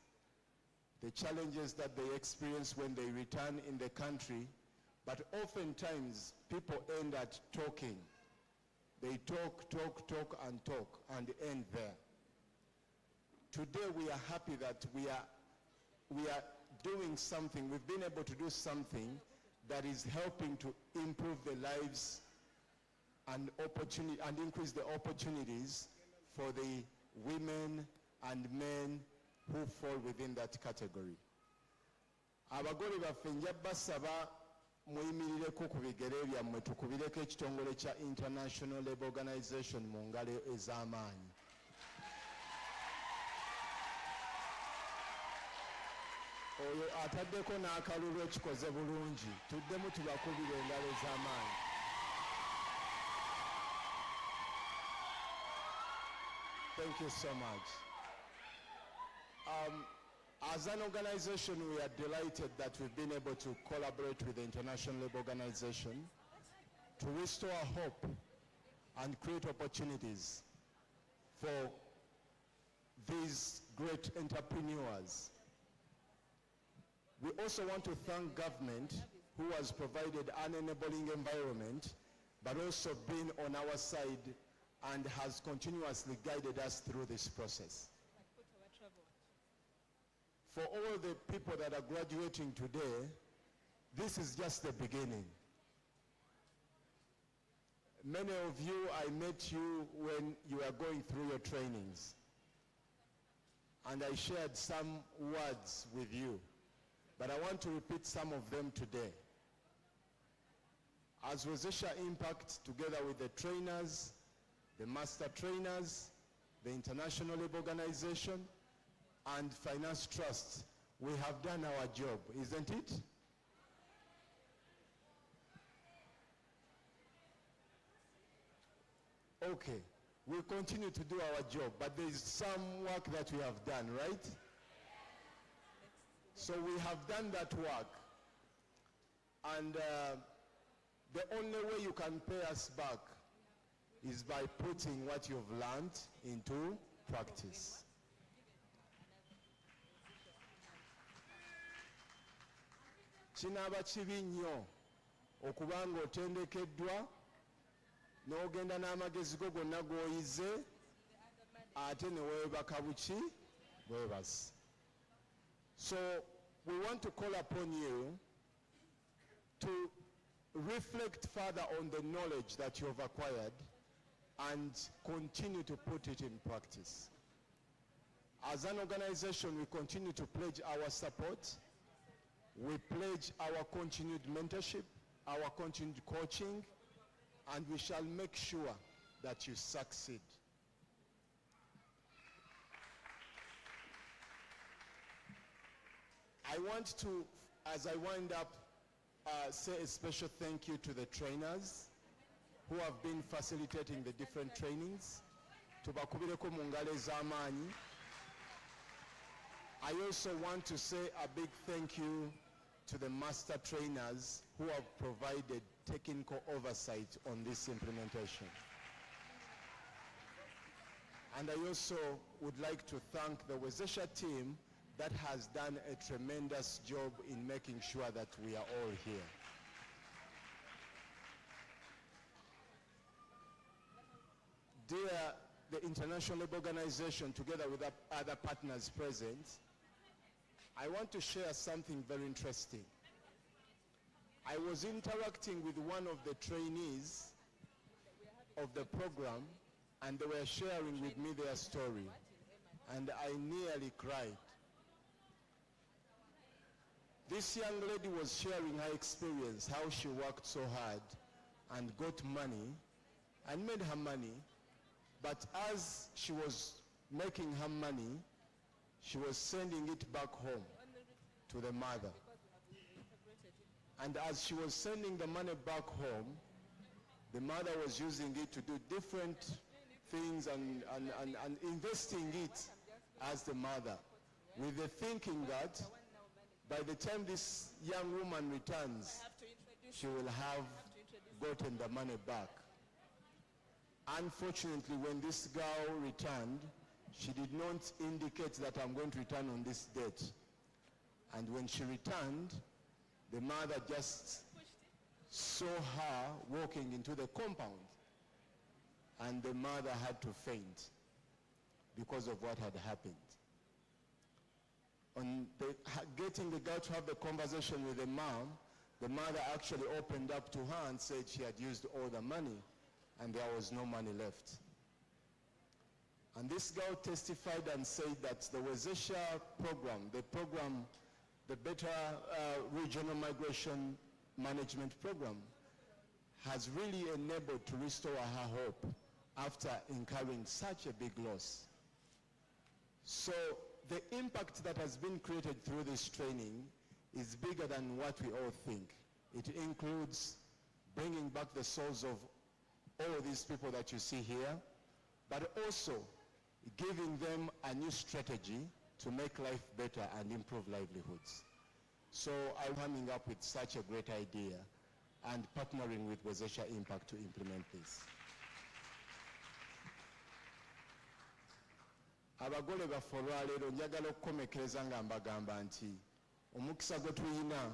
the challenges that they experience when they return in the country, but oftentimes people end at talking. They talk and end there. Today we are happy that we are doing something, we've been able to do something that is helping to improve the lives and increase the opportunities for the women and men who fall within that category. Abagole baffe nja basaba muyimirireko ku bigere byammwe tukubireko ekitongole kya International Labour Organization mu ngalo ez'amaanyi. Oyo ataddeko n'akalulu ekikoze bulungi, tuddemu tubakubira engalo ez'amaanyi. Thank you so much. As an organization, we are delighted that we've been able to collaborate with the International Labour Organization to restore hope and create opportunities for these great entrepreneurs. We also want to thank government who has provided an enabling environment, but also been on our side and has continuously guided us through this process. For all the people that are graduating today, this is just the beginning. Many of you, I met you when you were going through your trainings, and I shared some words with you, but I want to repeat some of them today. As Rosacea Impact, together with the trainers, the master trainers, the International Labour Organization, and Finance Trust, we have done our job, isn't it? Okay, we'll continue to do our job, but there is some work that we have done, right? So we have done that work, and the only way you can pay us back is by putting what you've learned into practice. Kinaaba kibi nnyo okuba ng'otendekeddwa n'ogenda n'amagezi go gonna g'oyize ate ne weebaka buki bwebasi. So we want to call upon you to reflect further on the knowledge that you have acquired and continue to put it in practice. As an organization, we continue to pledge our support. We pledge our continued mentorship, our continued coaching, and we shall make sure that you succeed. I want to, as I wind up, say a special thank you to the trainers who have been facilitating the different trainings. Tubakubireko mu ngalo ez'amaanyi. I also want to say a big thank you to the master trainers who have provided technical oversight on this implementation. And I also would like to thank the Wezesha team that has done a tremendous job in making sure that we are all here. Dear the International Labour Organization, together with other partners present, I want to share something very interesting. I was interacting with one of the trainees of the program, and they were sharing with me their story, and I nearly cried. This young lady was sharing her experience, how she worked so hard and got money and made her money, but as she was making her money, she was sending it back home to the mother. And as she was sending the money back home, the mother was using it to do different things and investing it as the mother, with the thinking that by the time this young woman returns, she will have gotten the money back. Unfortunately, when this girl returned, she did not indicate that I'm going to return on this date. And when she returned, the mother just saw her walking into the compound, and the mother had to faint because of what had happened. On getting the girl to have the conversation with the mom, the mother actually opened up to her and said she had used all the money and there was no money left. And this girl testified and said that the Wezesha program, the Better Regional Migration Management Program, has really enabled to restore her hope after incurring such a big loss. So the impact that has been created through this training is bigger than what we all think. It includes bringing back the souls of all these people that you see here, but also giving them a new strategy to make life better and improve livelihoods. So I'm coming up with such a great idea and partnering with Wezesha Impact to implement this. Abagole baffe olwaleero njagala okukomekereza nga mbagamba nti omukisa gwe tuyina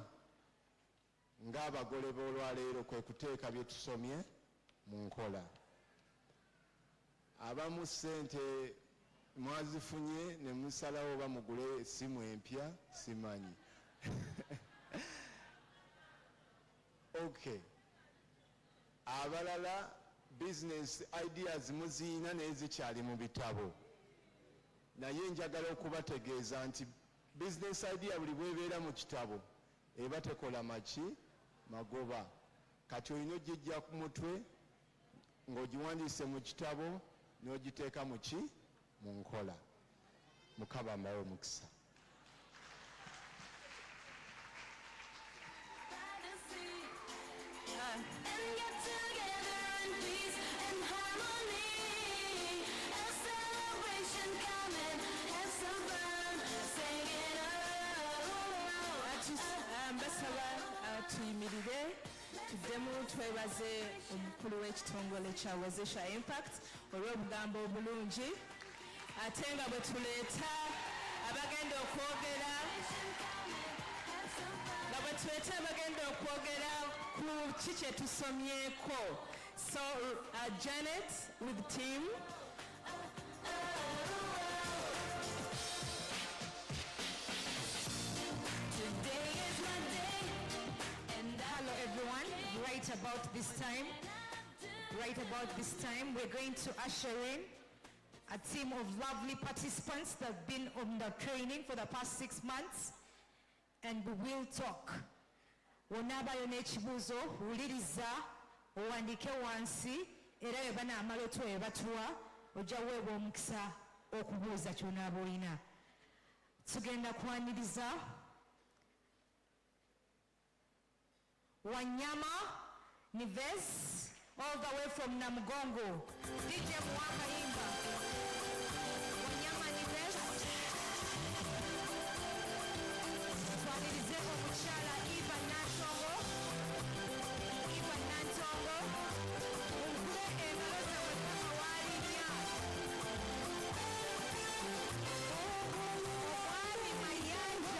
ng'abagole b'olwaleero kwe kuteeka bye tusomye mu nkola. Abamu ssente mwazifunye ne musalawo oba mugule essimu empya simanyi. Okay. Abalala business ideas muziyina naye zikyali mu bitabo. Naye njagala okubategeeza nti business idea buli bwebeera mu kitabo eba tekola maki magoba. Kati olina ogijja ku mutwe ng'ogiwandiise mu kitabo n'ogiteeka mu ki mu nkola. Mukama ambaye omukisa. Tuyimiririre tuddemu twebaze omukulu w'ekitongole kya Wazesha Impact olw'obugambo obulungi ate nga bwe tuleeta abagenda okwogera ku ki kye tusomyeko. So Janet with team. Hello everyone, right about this time we're going to usher in a team of lovely participants that have been on the training for the past 6 months, and we will talk. Wonabayo n'ekibuuzo wuliriza owandiike wansi era bwe banaamala otwebatuwa ojja weebwa omukisa okubuuza ky'onaaba olina. Tugenda kwaniriza Wanyama Nives, all the way from Namugongo. DJ Mwaka Imba. Wanyama Nives. Twanirize omukyala Eva Nantongo. Omukule engalo zammwe paka waalinya. Omwami Mayanja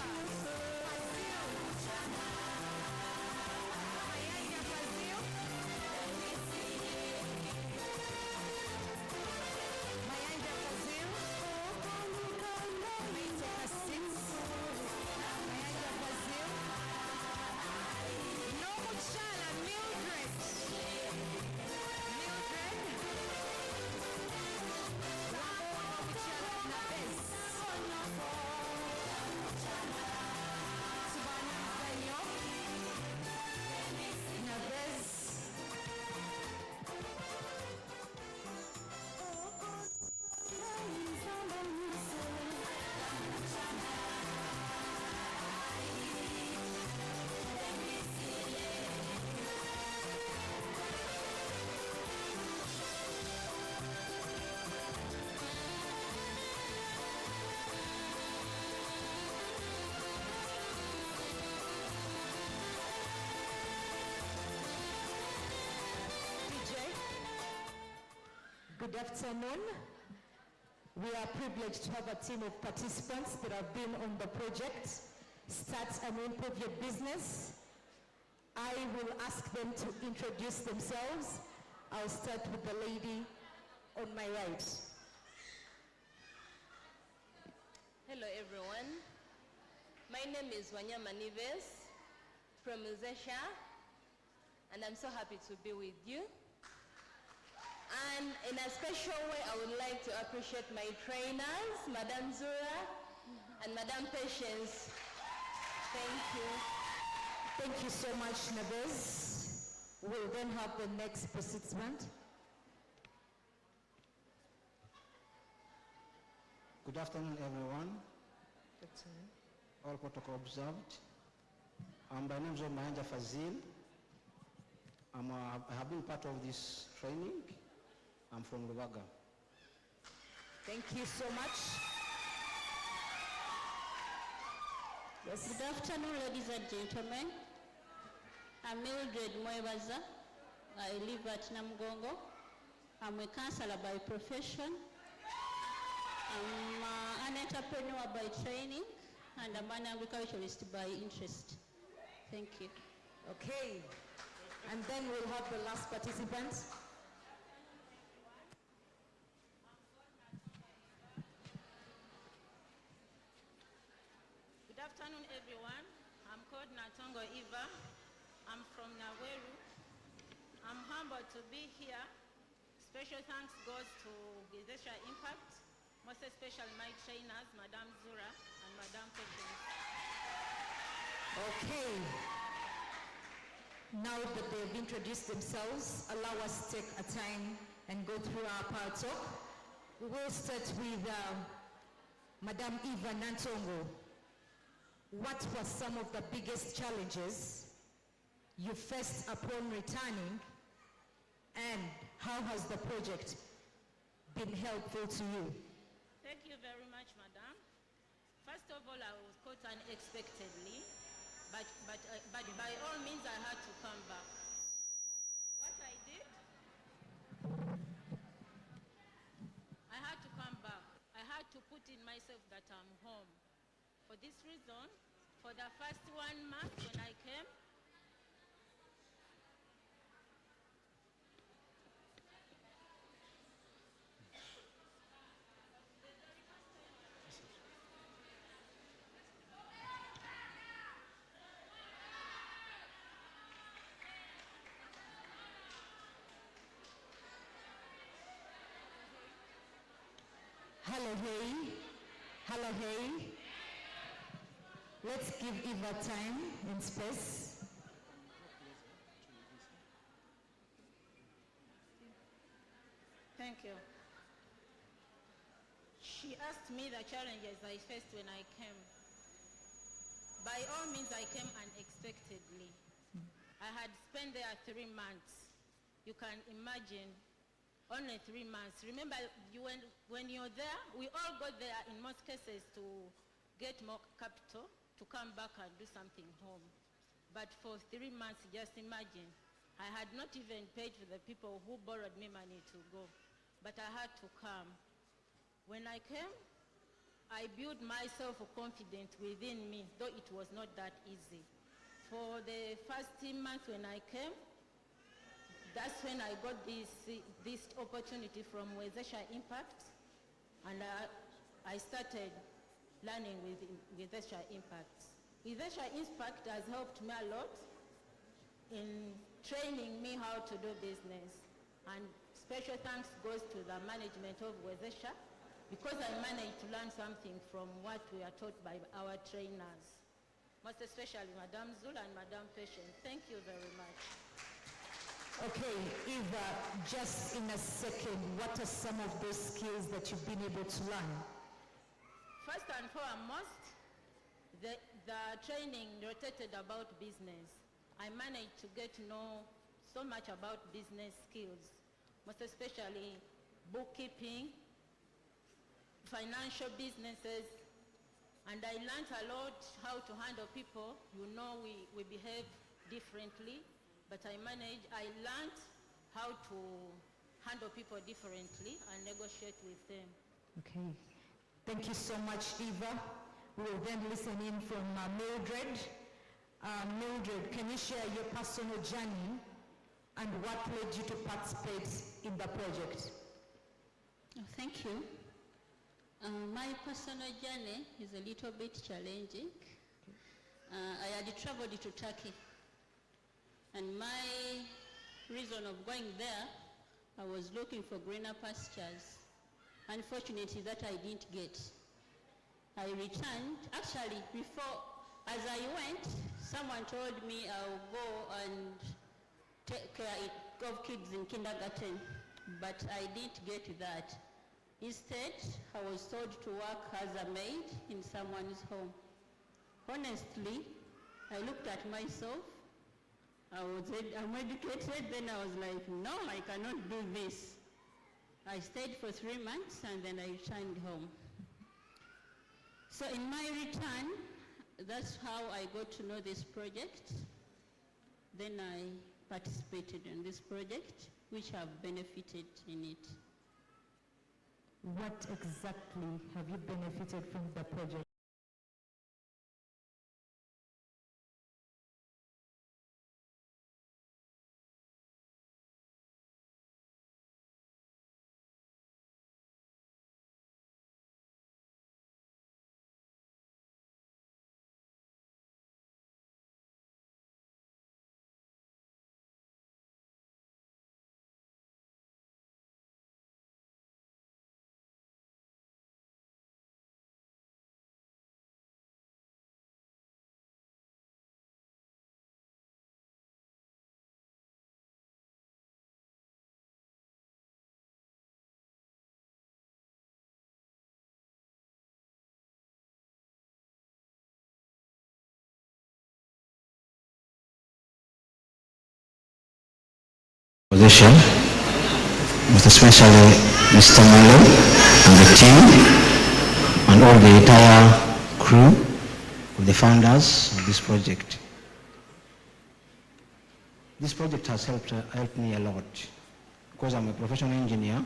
Good afternoon. We are privileged to have a team of participants that have been on the project, Start and Improve Your Business. I will ask them to introduce themselves. I'll start with the lady on my right. Hello everyone. My name is Wanyama Nives from Zesha, and I'm so happy to be with you. And in a special way, I would like to appreciate my trainers, Madam Zura and Madam Patience. Thank you. Thank you so much, Neves. We'll then have the next participant. Good afternoon, everyone. Good afternoon. All protocol observed. My name is Mayanja Fazil. I have been part of this training. I'm from Lubaga. Thank you so much. Yes. Good afternoon, ladies and gentlemen. I'm Mildred Mwebaza. I live at Namugongo. I'm a counselor by profession. I'm an entrepreneur by training, and I'm an agriculturalist by interest. Thank you. Okay. And then we'll have the last participant. Good afternoon, everyone. I'm called Natongo Eva. I'm from Naweru. I'm humbled to be here. Special thanks goes to Wazesha Impact, most especially my trainers, Madam Zura and Madam Patience. Okay. Now that they've introduced themselves, allow us to take a time and go through our power talk. We will start with Madam Eva Nantongo. What were some of the biggest challenges you faced upon returning, and how has the project been helpful to you? Thank you very much, Madam. First of all, I was caught unexpectedly, but by all means I had to come back. What I did, I had to come back. I had to put in myself that I'm home. For this reason, for the first 1 month when I came, Hello, hey. Hello, hey. Let's give Eva time and space. thank you. She asked me the challenges I faced when I came. By all means, I came unexpectedly. I had spent there 3 months. You can imagine, only 3 months. Remember, when you're there, we all go there in most cases to get more capital, to come back and do something home. But for 3 months, just imagine, I had not even paid for the people who borrowed me money to go. But I had to come. When I came, I built myself confidence within me, though it was not that easy. For the first 3 months when I came, that's when I got this opportunity from Wezesha Impact, and I started learning with Wezesha Impact. Wezesha Impact has helped me a lot in training me how to do business, and special thanks goes to the management of Wezesha, because I managed to learn something from what we are taught by our trainers, most especially Madame Zula and Madame Patient. Thank you very much. Okay, Eva, just in a second, what are some of those skills that you've been able to learn? First and foremost, the training rotated about business. I managed to get to know so much about business skills, most especially bookkeeping, financial businesses, and I learned a lot how to handle people. You know, we behave differently, but I learned how to handle people differently and negotiate with them. Okay. Thank you so much, Eva. We will then listen in from Mildred. Mildred, can you share your personal journey and what led you to participate in the project? Oh, thank you. My personal journey is a little bit challenging. I had traveled to Turkey, and my reason of going there, I was looking for greener pastures. Unfortunately, that I didn't get. I returned. Actually, as I went, someone told me I'll go and take care of kids in kindergarten, but I didn't get that. Instead, I was told to work as a maid in someone's home. Honestly, I looked at myself. I'm educated, then I was like, no, I cannot do this. I stayed for 3 months and then I returned home. So in my return, that's how I got to know this project. Then I participated in this project, which have benefited in it. What exactly have you benefited from the project? Position, most especially Mr. Malo and the team and all the entire crew of the founders of this project. this project has helped me a lot because I'm a professional engineer,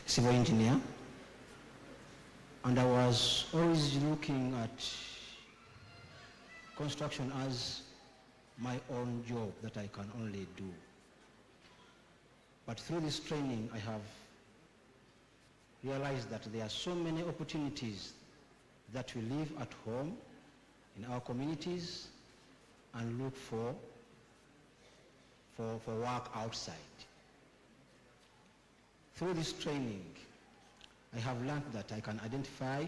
civil engineer, and I was always looking at construction as my own job that I can only do. But through this training, I have realized that there are so many opportunities that we live at home in our communities and look for work outside. Through this training, I have learned that I can identify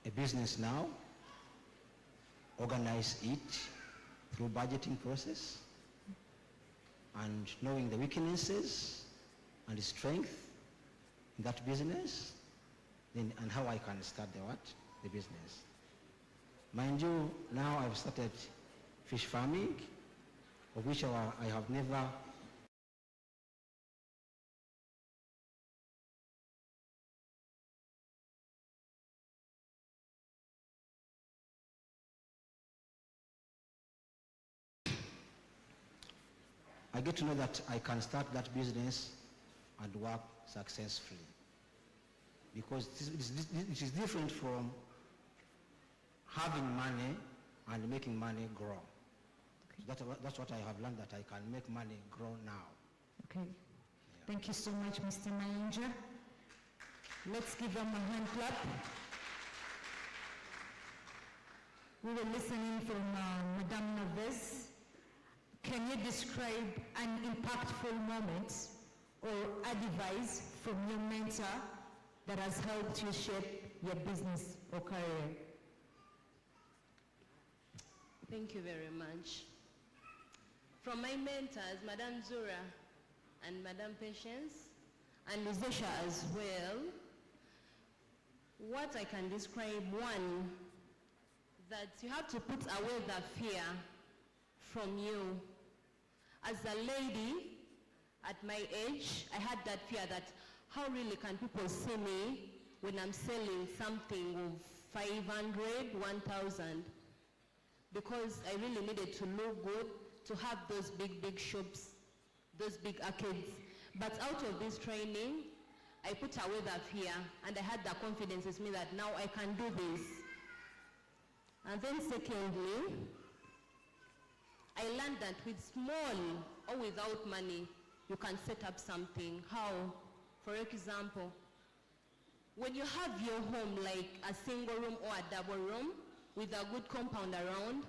a business now, organize it through budgeting process, and knowing the weaknesses and the strength in that business, and how I can start the business. Mind you, now I've started fish farming, of which I have never I get to know that I can start that business and work successfully. Because it is different from having money and making money grow. Okay. That's what I have learned, that I can make money grow now. Okay. Yeah. Thank you so much, Mr. Mayanja. Let's give them a hand clap. We were listening from Madame Naves. Can you describe an impactful moment or advice from your mentor that has helped you shape your business or career? Thank you very much. From my mentors, Madame Zura and Madame Patience, and Luzesha as well, what I can describe, one, that you have to put away the fear from you. As a lady, at my age, I had that fear that how really can people see me when I'm selling something of 500, 1,000? Because I really needed to look good, to have those big shops, those big arcades. But out of this training, I put away that fear, and I had the confidence in me that now I can do this. And then secondly, I learned that with small or without money, you can set up something. How? For example, when you have your home like a single room or a double room with a good compound around,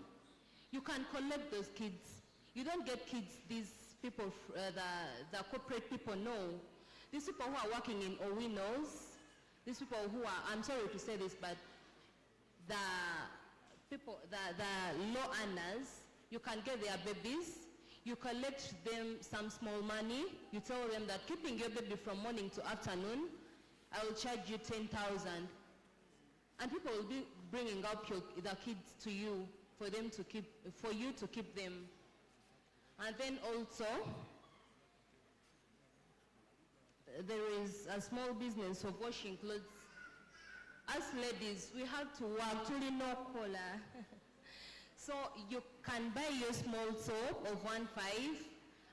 you can collect those kids. You don't get kids, these people, the corporate people, no. These people who are working in Owinos, these people who are, I'm sorry to say this, but the people, the low earners, you can get their babies, you collect them some small money, you tell them that keeping your baby from morning to afternoon, I will charge you 10,000. And people will be bringing up the kids to you for you to keep them. And then also, there is a small business of washing clothes. As ladies, we have to work actually no collar. So you can buy your small soap of 1.5,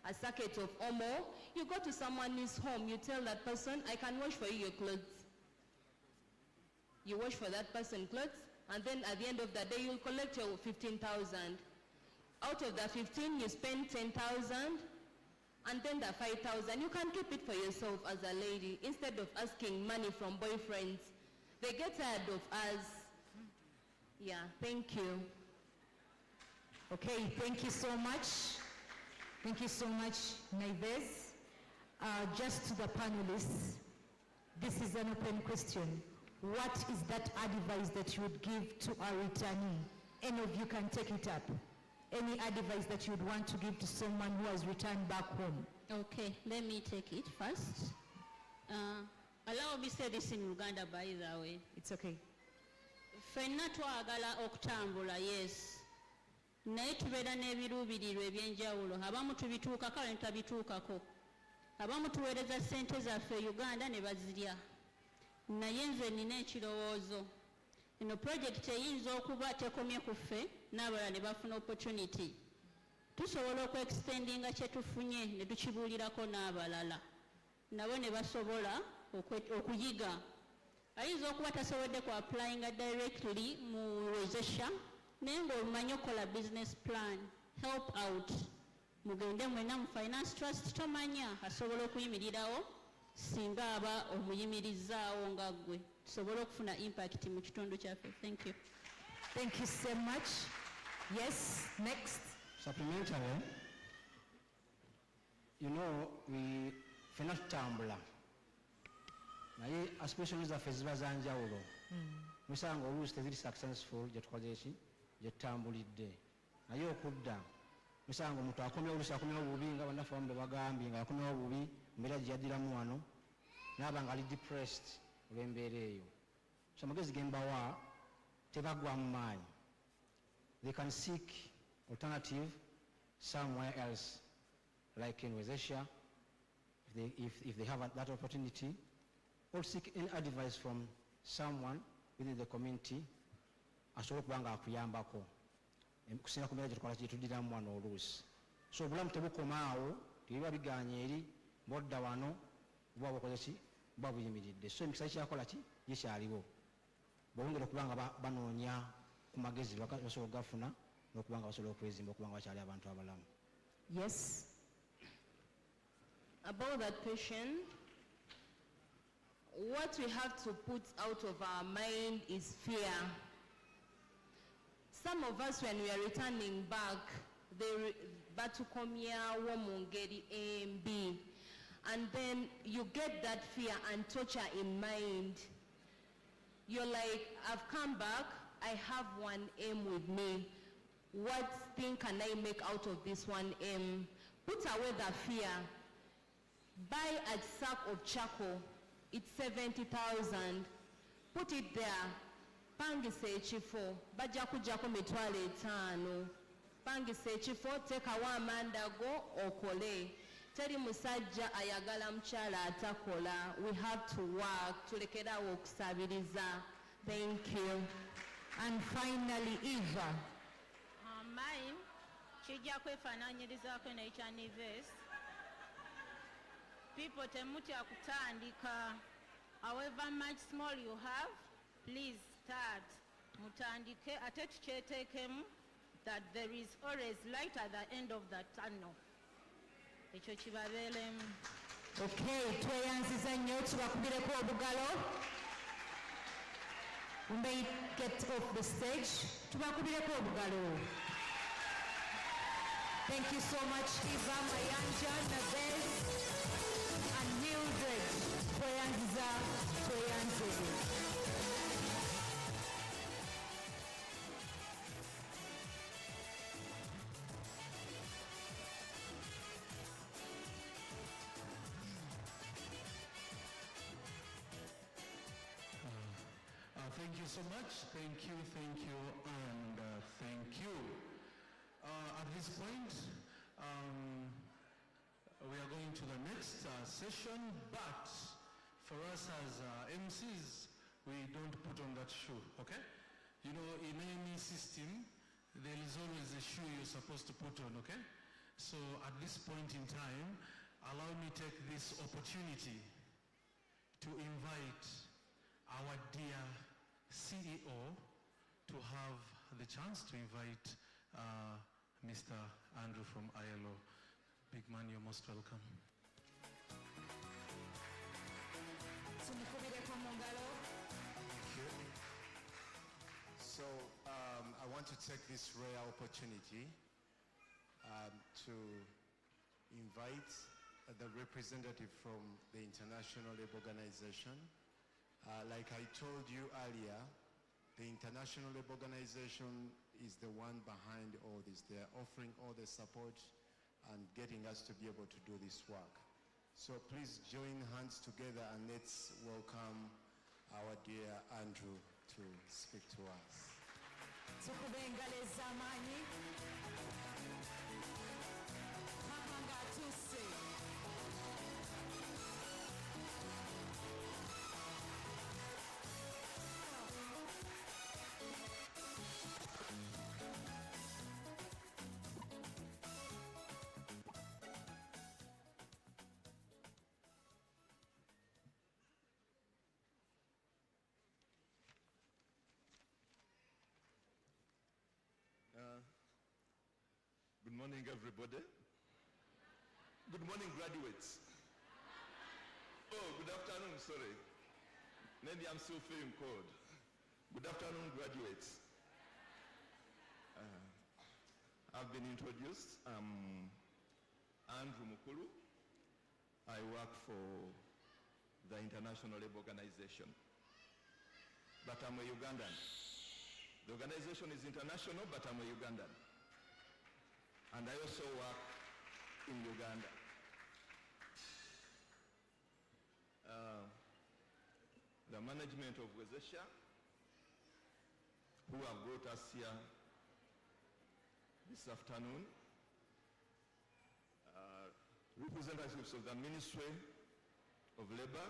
a sacket of Omo. You go to someone's home, you tell that person, I can wash for you your clothes. You wash for that person's clothes, and then at the end of the day, you'll collect your 15,000. Out of the 15, you spend 10,000, and then the 5,000, you can keep it for yourself as a lady, instead of asking money from boyfriends. They get tired of us. Yeah, thank you. Okay, thank you so much. Thank you so much, Naivez. Just to the panelists, this is an open question. What is that advice that you would give to a returnee? Any of you can take it up. Any advice that you would want to give to someone who has returned back home? Okay, let me take it first. Allow me to say this in Uganda, by the way. It's okay. Fenna twagala okutambula, yes. Naye tubeera n'ebiruubirirwa ebyenjawulo. Abamu tubituukako, ne tutabituukako. Abamu tuweereza ssente zaffe Uganda ne bazirya. Naye nze nina ekirowoozo. Eno project eyinza okuba tekomye ku ffe, n'abalala ne bafuna opportunity. tusobola okuextendinga kye tufunye ne tukibuulirako n'abalala nabo ne basobola okuyiga. Ayinza okuba tasobodde ku applyinga directly mu Rosacea naye ng'omanyi okukola business plan, help out. Mugende mwena mu finance trust tomanya asobola okuyimirirawo singa aba omuyimirizaawo nga ggwe tusobole okufuna impact mu kitundu kyaffe. Thank you. Thank you so much. Yes, next. Supplementary, you know, we fena tutambula naye aspirations zaffe ziba za njawulo. Musanga oluusi teziri successful gye tukoze eki gye tutambulidde naye okudda musanga omuntu akomyewo oluusi akomyewo bubi nga bannaffe abamu bwe bagambye nga akomyewo bubi mbeera gye yaddiramu wano naaba nga ali depressed olw'embeera eyo. So amagezi ge mbawa tebagwamu maanyi. They can seek alternative somewhere else, like in Rosacea, if they have that opportunity, or seek any advice from someone within the community asobola okuba nga akuyambako kusinga ku mbeera gye tukola kyetuddiramu wano oluusi. So obulamu tebukomaawo tebiba biganye eri bodda wano buba bukoze ki buba buyimiridde. So emikisa kyakola ki gikyaliwo bwongera okuba nga banoonya ku magezi basobola okugafuna n'okuba nga basobola okwezimba okuba nga bakyali abantu abalamu. Yes. About that question, what we have to put out of our mind is fear. Some of us, when we are returning back, they batukomya wo mungeri MB, and then you get that fear and torture in mind. You're like, I've come back, I have one aim with me. What thing can I make out of this one aim? Put away the fear. Buy a sack of charcoal. It's 70,000. Put it there. Pangise ekifo. Bajja kujjako mitwalo 5. Pangise ekifo, tekawo amanda go okole. Teri musajja ayagala mukyala atakola. We have to work. Tulekerawo okusabiriza. Thank you. And finally, Eva. Mine, kijja kwefaananyirizaako n'ekyanivesi. People temutya kutandika. However much small you have, please start. Mutandike ate tukyeteekemu that there is always light at the end of the tunnel. Ekyo kibabeeremu. Okay, tweyanziza nnyo tubakubireko obugalo. We may get off the stage. Tubakubireko obugalo. Thank you so much, Eva, Mayanja, Nabez, and Mildred. Tweyanziza, tweyanziza. Thank you so much. Thank you, and thank you. At this point, we are going to the next session, but for us as MCs, we don't put on that shoe, okay? You know, in any system, there is always a shoe you're supposed to put on, okay? So at this point in time, allow me to take this opportunity to invite our dear CEO to have the chance to invite Mr. Andrew from ILO. Big man, you're most welcome. So I want to take this rare opportunity to invite the representative from the International Labour Organization. Like I told you earlier, the International Labour Organization is the one behind all this. They are offering all the support and getting us to be able to do this work. So please join hands together and let's welcome our dear Andrew to speak to us. morning, everybody. Good morning, graduates. Oh, good afternoon, sorry. Maybe I'm still feeling cold. Good afternoon, graduates. I've been introduced. I'm Andrew Mukulu. I work for the International Labour Organization. But I'm a Ugandan. The organization is international, but I'm a Ugandan. And I also work in Uganda. The management of Wezesha, who have brought us here this afternoon, representatives of the Ministry of Labour,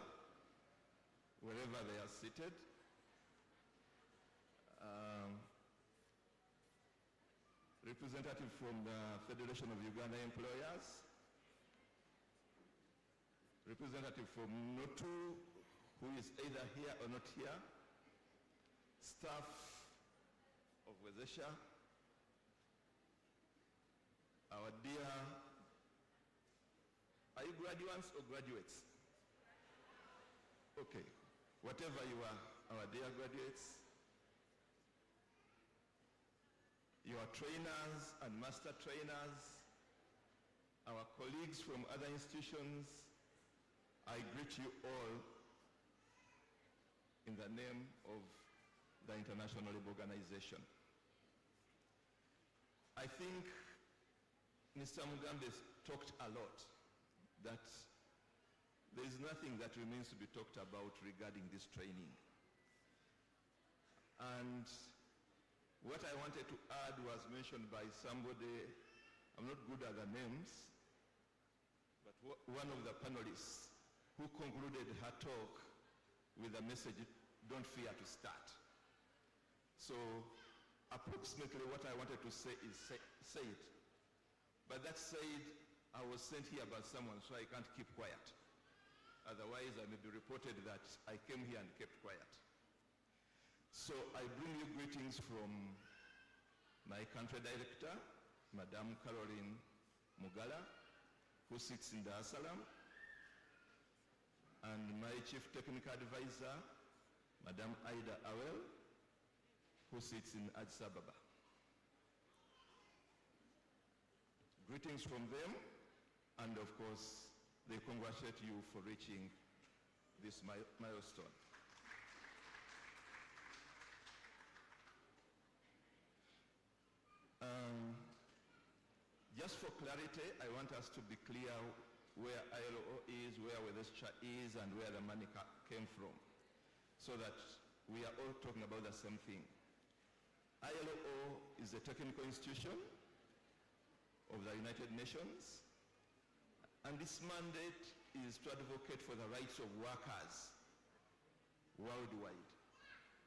wherever they are seated, representative from the Federation of Uganda Employers, representative from NOTU, who is either here or not here, staff of Wezesha, our dear, are you graduates or graduates? Okay, whatever you are, our dear graduates, your trainers and master trainers, our colleagues from other institutions, I greet you all in the name of the International Labour Organization. I think Mr. Mugambe talked a lot that there is nothing that remains to be talked about regarding this training. And what I wanted to add was mentioned by somebody, I'm not good at the names, but one of the panelists who concluded her talk with the message, don't fear to start. So approximately what I wanted to say is say it. But that said, I was sent here by someone, so I can't keep quiet. Otherwise, I may be reported that I came here and kept quiet. So I bring you greetings from my country director, Madame Caroline Mugala, who sits in Dar es Salaam, and my chief technical advisor, Madame Aida Awel, who sits in Addis Ababa. Greetings from them, and of course, they congratulate you for reaching this milestone. Just for clarity, I want us to be clear where ILO is, where Wezesha is, and where the money came from, so that we are all talking about the same thing. ILO is a technical institution of the United Nations, and its mandate is to advocate for the rights of workers worldwide,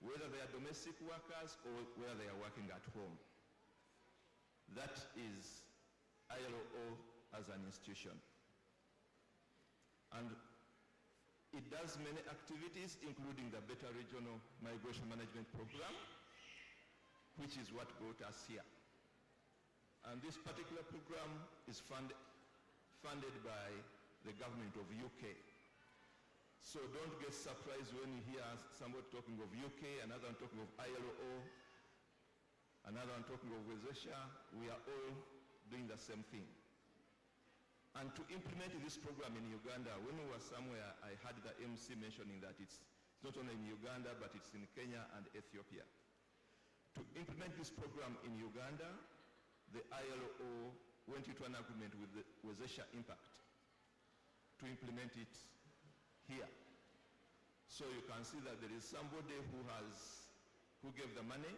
whether they are domestic workers or whether they are working at home. That is ILO as an institution. And it does many activities, including the Better Regional Migration Management Program, which is what brought us here. And this particular program is funded by the government of UK. So don't get surprised when you hear somebody talking of UK, another one talking of ILO, another one talking of Wezesha. We are all doing the same thing. And to implement this program in Uganda, when we were somewhere, I heard the MC mentioning that it's not only in Uganda, but it's in Kenya and Ethiopia. To implement this program in Uganda, the ILO went into an agreement with the Wezesha Impact to implement it here. So you can see that there is somebody who gave the money.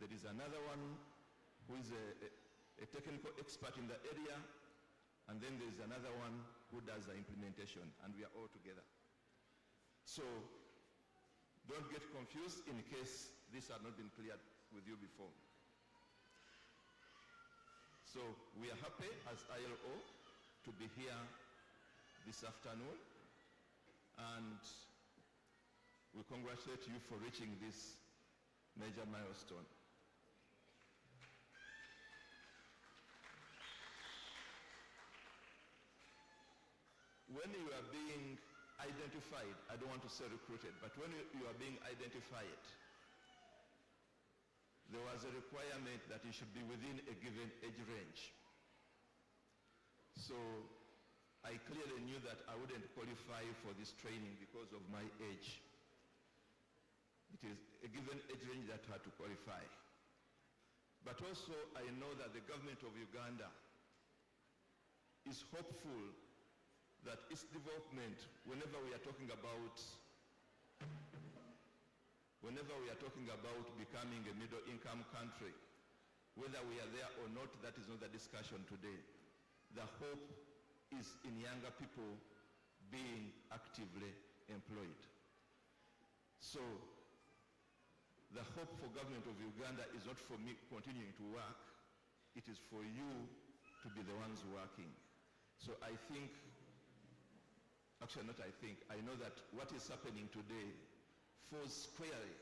There is another one who is a technical expert in the area, and then there is another one who does the implementation, and we are all together. So don't get confused in case this has not been cleared with you before. So we are happy as ILO to be here this afternoon, and we congratulate you for reaching this major milestone. when you are being identified, I don't want to say recruited, but when you are being identified, there was a requirement that you should be within a given age range. So I clearly knew that I wouldn't qualify for this training because of my age. It is a given age range that had to qualify. But also I know that the government of Uganda is hopeful that its development, whenever we are talking about becoming a middle income country, whether we are there or not, that is not the discussion today. The hope is in younger people being actively employed. So the hope for government of Uganda is not for me continuing to work, it is for you to be the ones working. So I think, actually not I think, I know that what is happening today falls squarely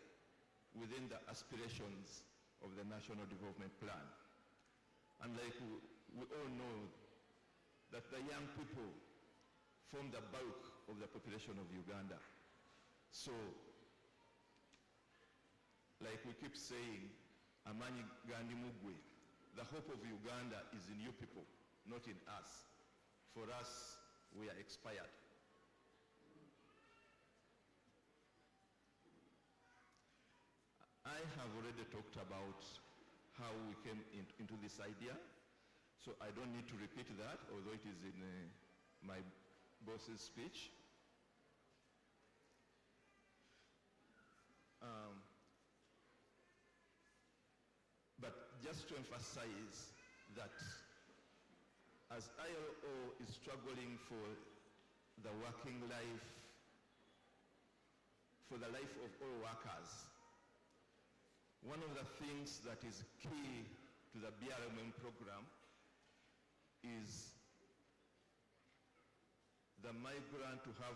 within the aspirations of the National Development Plan. And like we all know that the young people form the bulk of the population of Uganda. So, like we keep saying, Amanyi Gandi Mugwe, the hope of Uganda is in you people, not in us. For us, we are expired. I have already talked about how we came into this idea, so I don't need to repeat that, although it is in my boss's speech. But just to emphasize that as ILO is struggling for the working life, for the life of all workers, one of the things that is key to the BRMM program is the migrant to have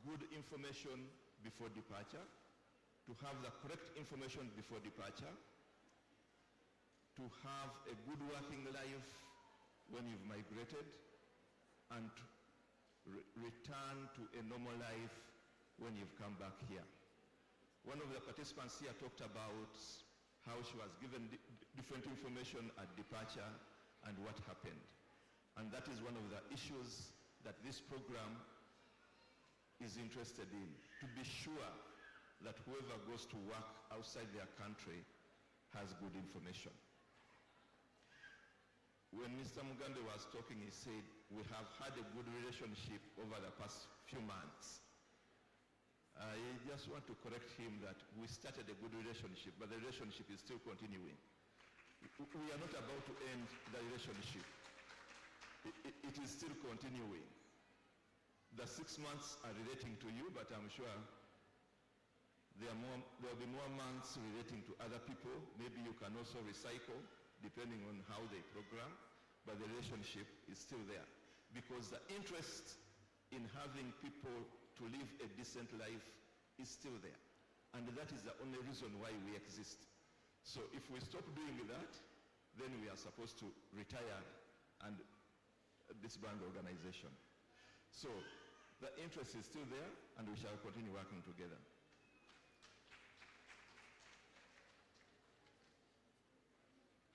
good information before departure, to have the correct information before departure, to have a good working life when you've migrated, and to return to a normal life when you've come back here. One of the participants here talked about how she was given different information at departure and what happened. And that is one of the issues that this program is interested in, to be sure that whoever goes to work outside their country has good information. When Mr. Mugambe was talking, he said, we have had a good relationship over the past few months. I just want to correct him that we started a good relationship, but the relationship is still continuing. We are not about to end the relationship. It is still continuing. The 6 months are relating to you, but I'm sure there will be more months relating to other people. Maybe you can also recycle, depending on how they program, but the relationship is still there. Because the interest in having people to live a decent life is still there. And that is the only reason why we exist. So if we stop doing that, then we are supposed to retire and disband the organization. So the interest is still there, and we shall continue working together.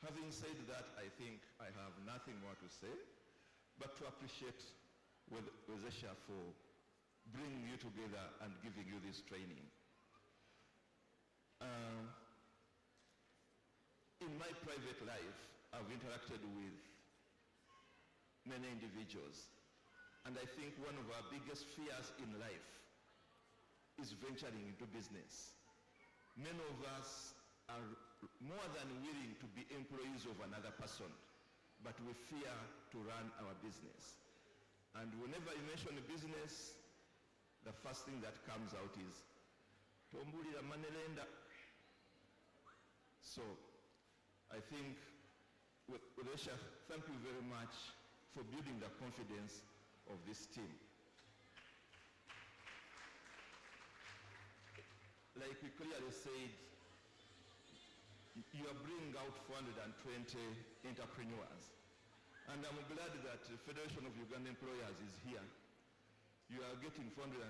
Having said that, I think I have nothing more to say, but to appreciate Wezesha for bringing you together and giving you this training. In my private life, I've interacted with many individuals, and I think one of our biggest fears in life is venturing into business. Many of us are more than willing to be employees of another person, but we fear to run our business. And whenever you mention a business, the first thing that comes out is Tombulira Manelenda. So I think, Wezesha, thank you very much for building the confidence of this team. Like we clearly said, you are bringing out 420 entrepreneurs. And I'm glad that the Federation of Uganda Employers is here, you are getting 420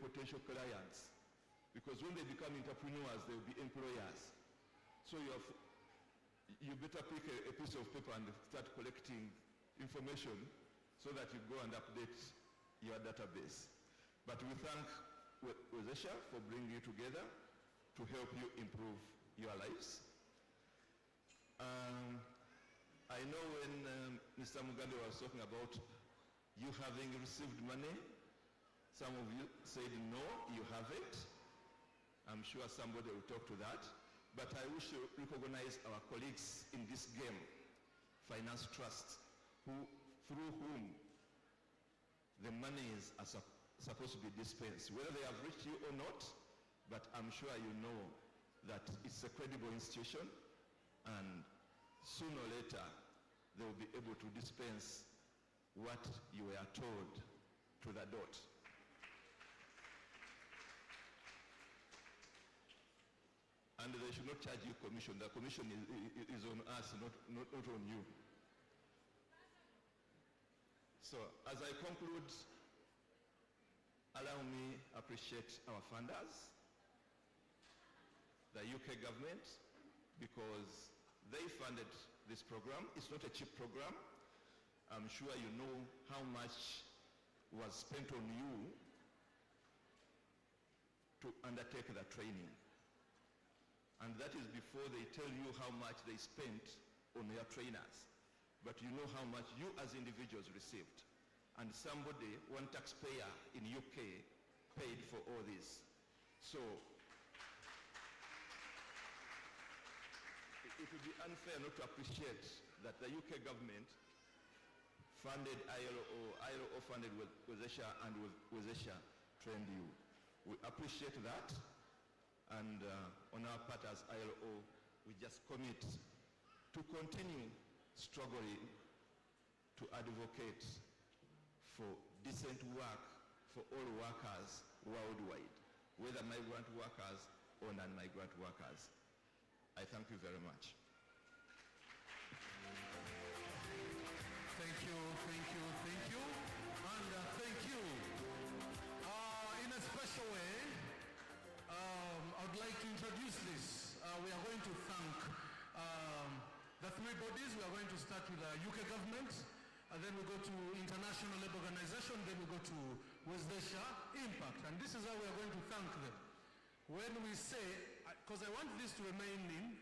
potential clients. Because when they become entrepreneurs, they will be employers. So you better pick a piece of paper and start collecting information so that you go and update your database. But we thank Wezesha for bringing you together to help you improve your lives. I know when Mr. Mugabe was talking about you having received money, some of you said no, you haven't. I'm sure somebody will talk to that. But I wish to recognize our colleagues in this game, Finance Trust, through whom the monies are supposed to be dispensed. Whether they have reached you or not, but I'm sure you know that it's a credible institution, and sooner or later they will be able to dispense what you were told to the dot. And they should not charge you commission. The commission is on us, not on you. So as I conclude, allow me to appreciate our funders, the UK government, because they funded this program. It's not a cheap program. I'm sure you know how much was spent on you to undertake the training. And that is before they tell you how much they spent on their trainers. But you know how much you as individuals received. And somebody, one taxpayer in UK, paid for all this. So it would be unfair not to appreciate that the UK government funded ILO funded Wezesha, and Wezesha trained you. We appreciate that. And on our part as ILO, we just commit to continue struggling to advocate for decent work for all workers worldwide, whether migrant workers or non-migrant workers. I thank you very much. Thank you, thank you, thank you. And thank you. In a special way, I would like to introduce this. We are going to thank the three bodies. We are going to start with the UK government, and then we go to International Labour Organization, then we go to Wezesha Impact. And this is how we are going to thank them. When we say, because I want this to remain in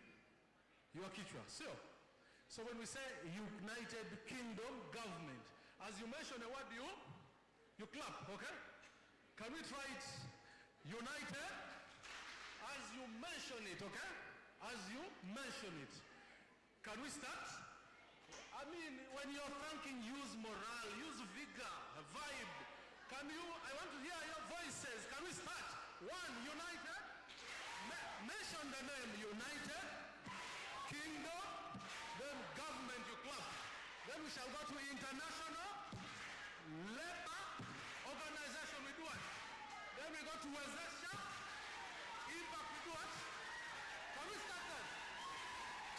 your kichwa, so when we say United Kingdom government, as you mention a word, you clap, okay? Can we try it? United, as you mention it, okay? As you mention it. Can we start? I mean, when you're thanking, use morale, use vigor, vibe. Can you, I want to hear your voices. Can we start? One, United. Mention the name United Kingdom, then government, you clap. Then we shall go to International Labour Organization, we do it. Then we go to Wezesha Impact, we do it. Can we start then?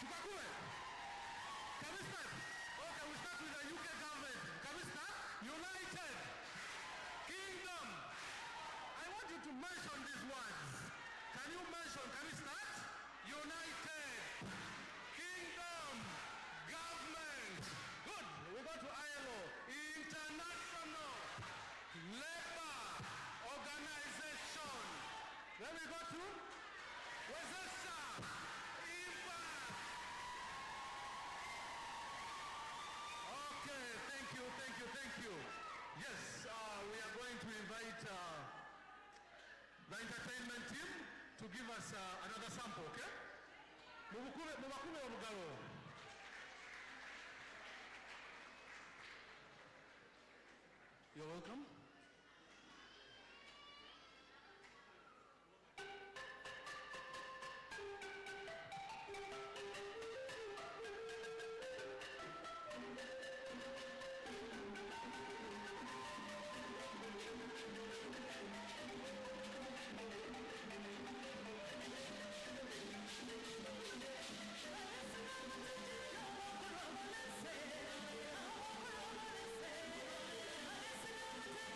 Tukakue. Can we start? Okay, we start with the UK government. Can we start? United Kingdom. I want you to mention these words. Can you mention? Can we start? United Kingdom government. Good. We go to ILO. International Labour Organization. Then we go to Wezesha Impact. Okay, thank you, thank you, thank you. Yes, we are going to invite the entertainment team to give us another sample, okay? Mubakume wa Mugalo. You're welcome. Let's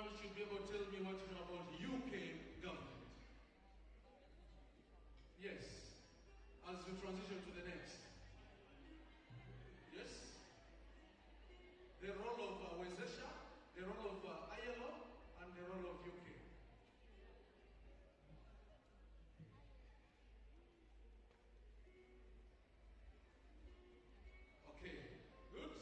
one should be able to tell me what you know about UK government. Yes. As we transition to the next. Yes. The role of West Asia, the role of ILO, and the role of UK. Okay, good.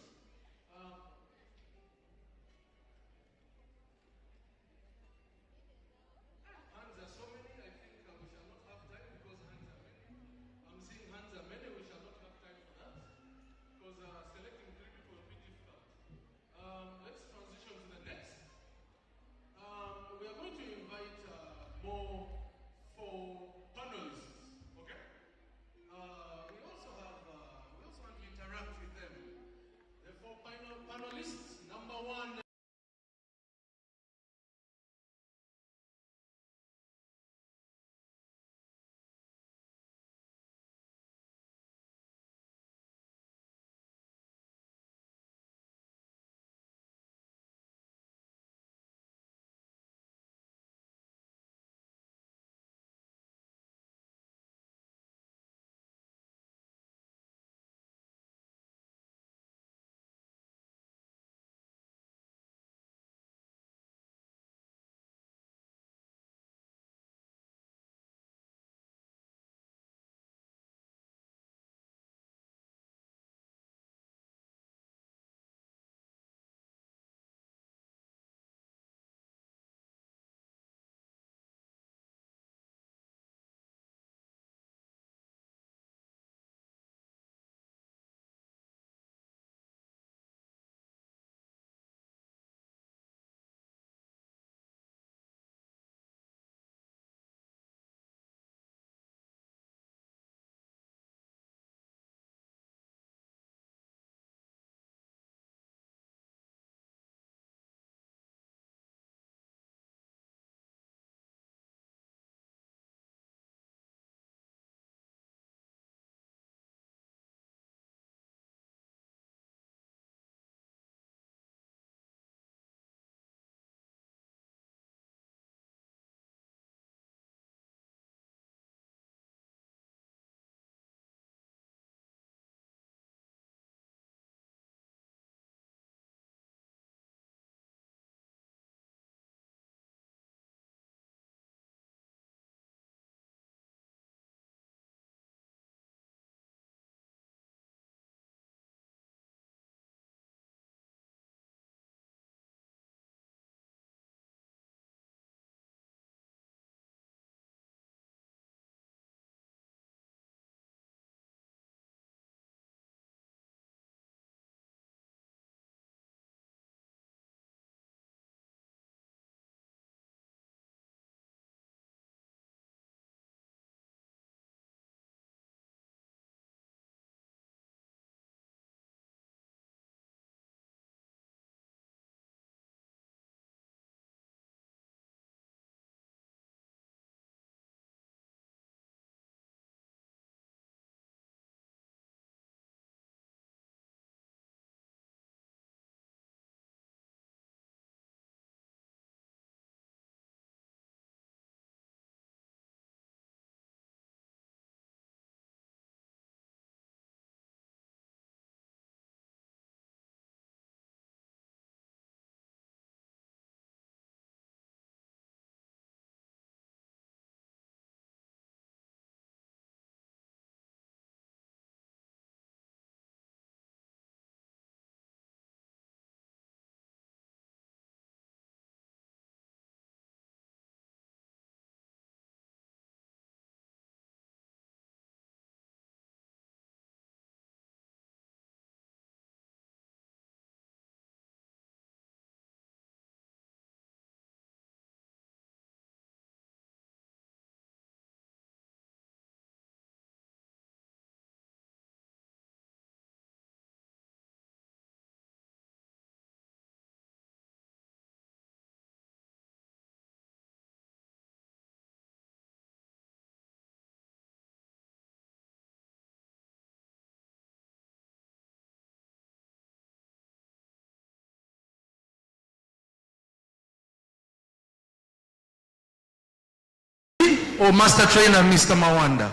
or Master Trainer Mr. Mawanda?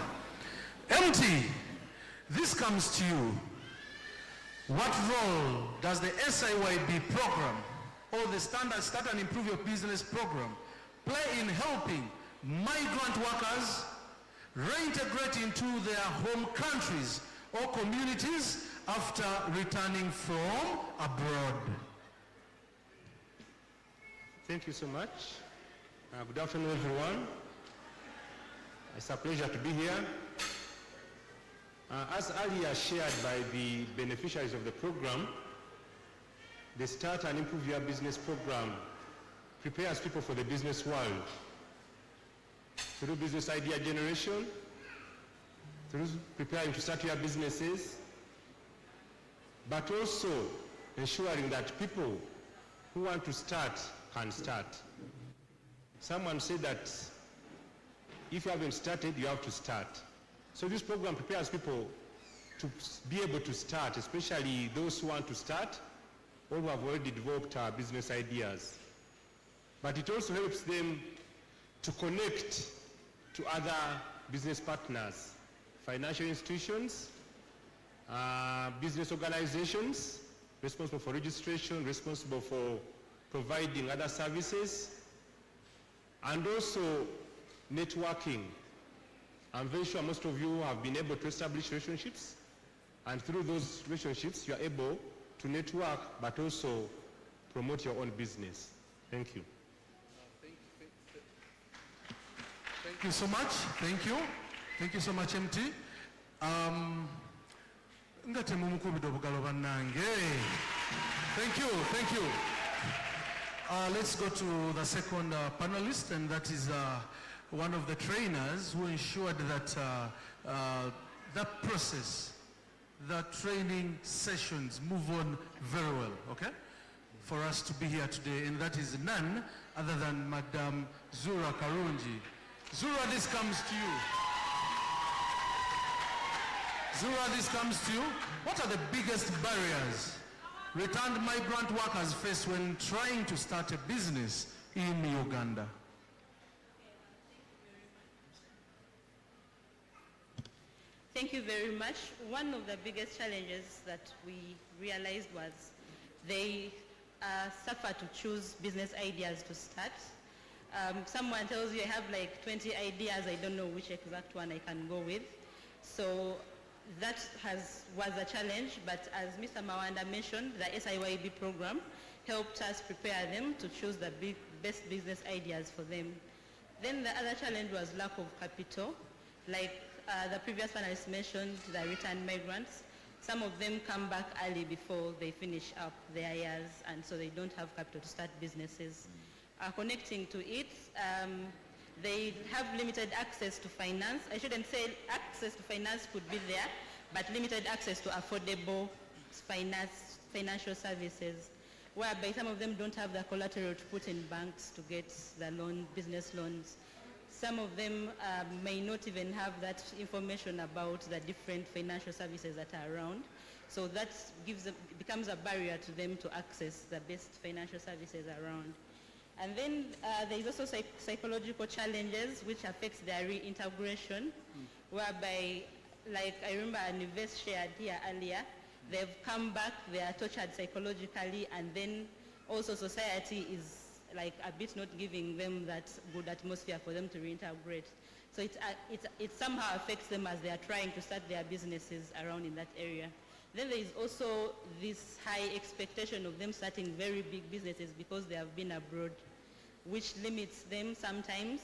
MT, this comes to you. What role does the SIYB program or the Standard Start and Improve Your Business program play in helping migrant workers reintegrate into their home countries or communities after returning from abroad? Thank you so much. Good afternoon, everyone. It's a pleasure to be here. As earlier shared by the beneficiaries of the program, the Start and Improve Your Business program prepares people for the business world through business idea generation, through preparing to start your businesses, but also ensuring that people who want to start can start. Someone said that if you haven't started, you have to start. So this program prepares people to be able to start, especially those who want to start or who have already developed business ideas. But it also helps them to connect to other business partners, financial institutions, business organizations responsible for registration, responsible for providing other services, and also networking. I'm very sure most of you have been able to establish relationships, and through those relationships you are able to network but also promote your own business. Thank you. Thank you so much. Thank you. Thank you so much, MT. Thank you. Thank you. Let's go to the second panelist, and that is one of the trainers who ensured that that process, the training sessions move on very well, okay? For us to be here today, and that is none other than Madam Zura Karunji. Zura, this comes to you. Zura, this comes to you. What are the biggest barriers returned migrant workers face when trying to start a business in Uganda? Thank you very much. One of the biggest challenges that we realized was they suffer to choose business ideas to start. Someone tells you I have like 20 ideas, I don't know which exact one I can go with. So that was a challenge, but as Mr. Mawanda mentioned, the SIYB program helped us prepare them to choose the best business ideas for them. Then the other challenge was lack of capital. Like the previous panelist mentioned, the returned migrants, some of them come back early before they finish up their years, and so they don't have capital to start businesses. Connecting to it, they have limited access to finance. I shouldn't say access to finance could be there, but limited access to affordable financial services, whereby some of them don't have the collateral to put in banks to get the loan, business loans. Some of them may not even have that information about the different financial services that are around. So that becomes a barrier to them to access the best financial services around. And then there is also psychological challenges which affects their reintegration, whereby, like I remember Nives shared here earlier, they've come back, they are tortured psychologically, and then also society is like a bit not giving them that good atmosphere for them to reintegrate. So it somehow affects them as they are trying to start their businesses around in that area. Then there is also this high expectation of them starting very big businesses because they have been abroad, which limits them sometimes.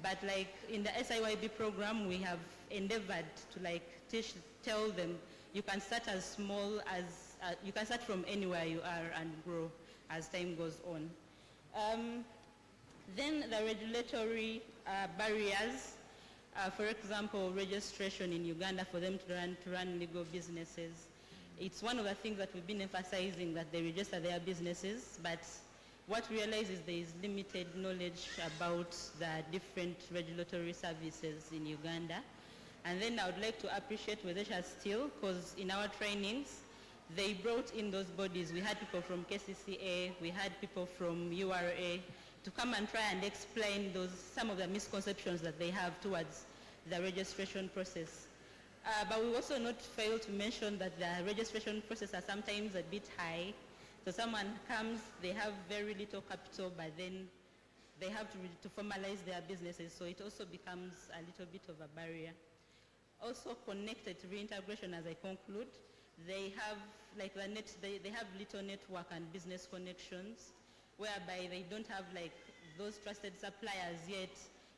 But like in the SIYB program, we have endeavored to like tell them you can start as small as, you can start from anywhere you are and grow as time goes on. Then the regulatory barriers, for example, registration in Uganda for them to run legal businesses. It's one of the things that we've been emphasizing, that they register their businesses, but what we realize is there is limited knowledge about the different regulatory services in Uganda. And then I would like to appreciate Wezesha Still, because in our trainings, they brought in those bodies. We had people from KCCA, we had people from URA, to come and try and explain some of the misconceptions that they have towards the registration process. But we also not fail to mention that the registration process are sometimes a bit high. So someone comes, they have very little capital, but then they have to formalize their businesses, so it also becomes a little bit of a barrier. Also connected to reintegration, as I conclude, they have like they have little network and business connections, whereby they don't have like those trusted suppliers yet.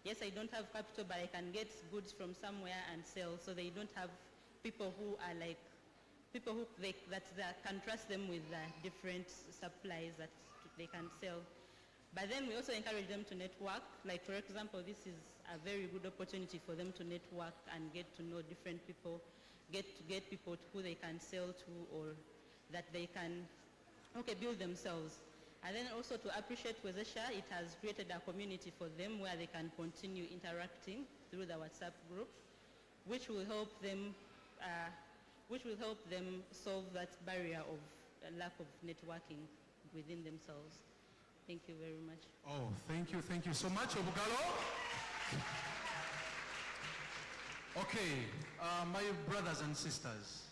Yes, I don't have capital, but I can get goods from somewhere and sell. So they don't have people who are like people who that can trust them with different supplies that they can sell. But then we also encourage them to network. Like for example, this is a very good opportunity for them to network and get to know different people, get people who they can sell to or that they can, build themselves. And then also to appreciate Wezesha, it has created a community for them where they can continue interacting through the WhatsApp group, which will help them solve that barrier of lack of networking within themselves. Thank you very much. Oh, thank you so much, Obugalo. Okay, my brothers and sisters,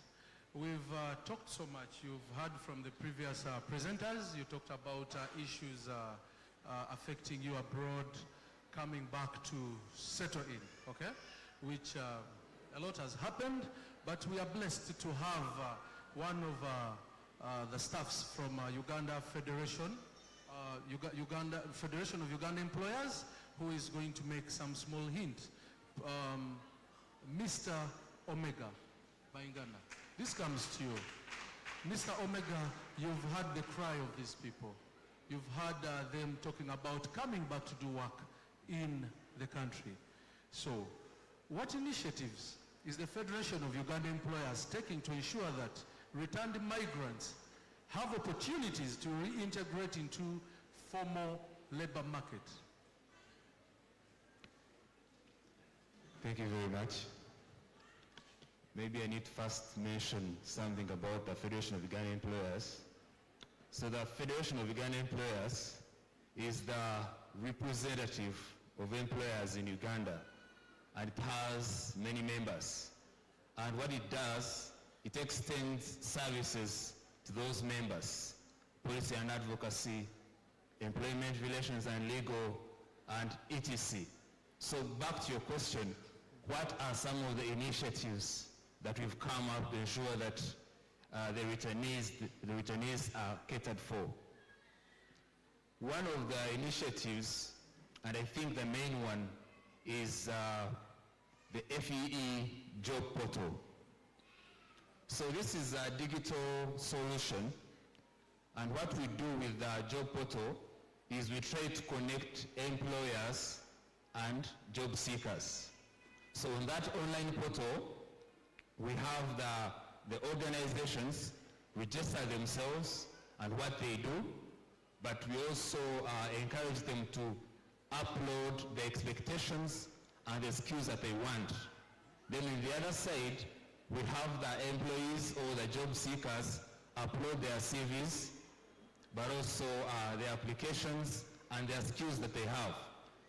we've talked so much. You've heard from the previous presenters. You talked about issues affecting you abroad, coming back to settle in, okay? Which a lot has happened, but we are blessed to have one of the staffs from Uganda Federation, Federation of Uganda Employers, who is going to make some small hint. Mr. Omega Baingana, this comes to you. Mr. Omega, you've heard the cry of these people. You've heard them talking about coming back to do work in the country. So, what initiatives is the Federation of Uganda Employers taking to ensure that returned migrants have opportunities to reintegrate into formal labor market? Thank you very much. Maybe I need to first mention something about the Federation of Uganda Employers. So the Federation of Uganda Employers is the representative of employers in Uganda, and it has many members. And what it does, it extends services to those members, policy and advocacy, employment relations and legal, and etc. So back to your question, what are some of the initiatives that we've come up to ensure that the returnees are catered for? One of the initiatives, and I think the main one, is the FEE job portal. So this is a digital solution, and what we do with the job portal is we try to connect employers and job seekers. So in that online portal, we have the organizations register themselves and what they do, but we also encourage them to upload the expectations and the skills that they want. Then on the other side, we have the employees or the job seekers upload their CVs, but also their applications and their skills that they have.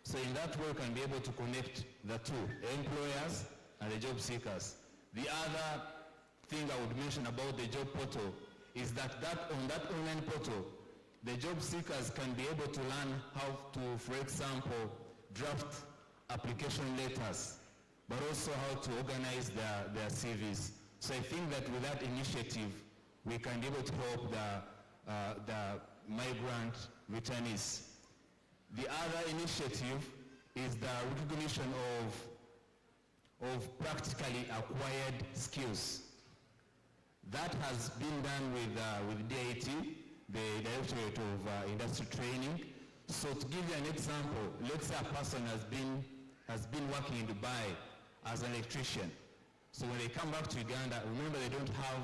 So in that way, we can be able to connect the two, the employers and the job seekers. The other thing I would mention about the job portal is that on that online portal, the job seekers can be able to learn how to, for example, draft application letters, but also how to organize their CVs. So I think that with that initiative, we can be able to help the migrant returnees. The other initiative is the recognition of practically acquired skills. That has been done with DIT, the Directorate of Industry Training. So to give you an example, let's say a person has been working in Dubai as an electrician. So when they come back to Uganda, remember they don't have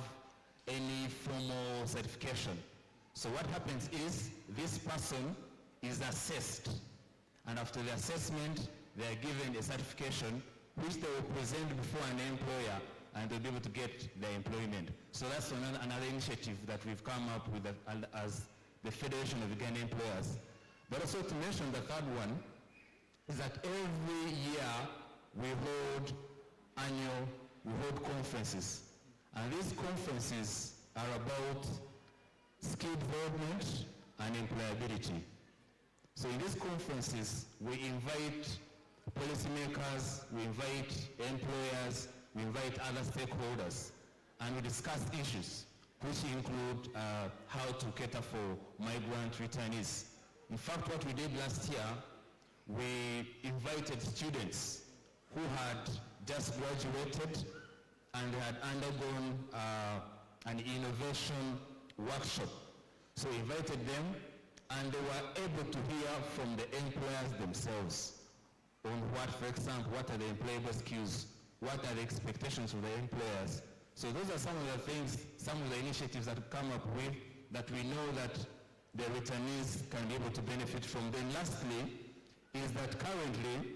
any formal certification. So what happens is this person is assessed, and after the assessment, they are given a certification which they will present before an employer, and they'll be able to get their employment. So that's another initiative that we've come up with as the Federation of Uganda Employers. But also to mention the third one is that every year we hold conferences. And these conferences are about skill development and employability. So in these conferences, we invite policymakers, we invite employers, we invite other stakeholders, and we discuss issues which include how to cater for migrant returnees. In fact, what we did last year, we invited students who had just graduated and had undergone an innovation workshop. So we invited them, and they were able to hear from the employers themselves on what, for example, what are the employable skills, what are the expectations of the employers. So those are some of the things, some of the initiatives that come up with that we know that the returnees can be able to benefit from. Then lastly, is that currently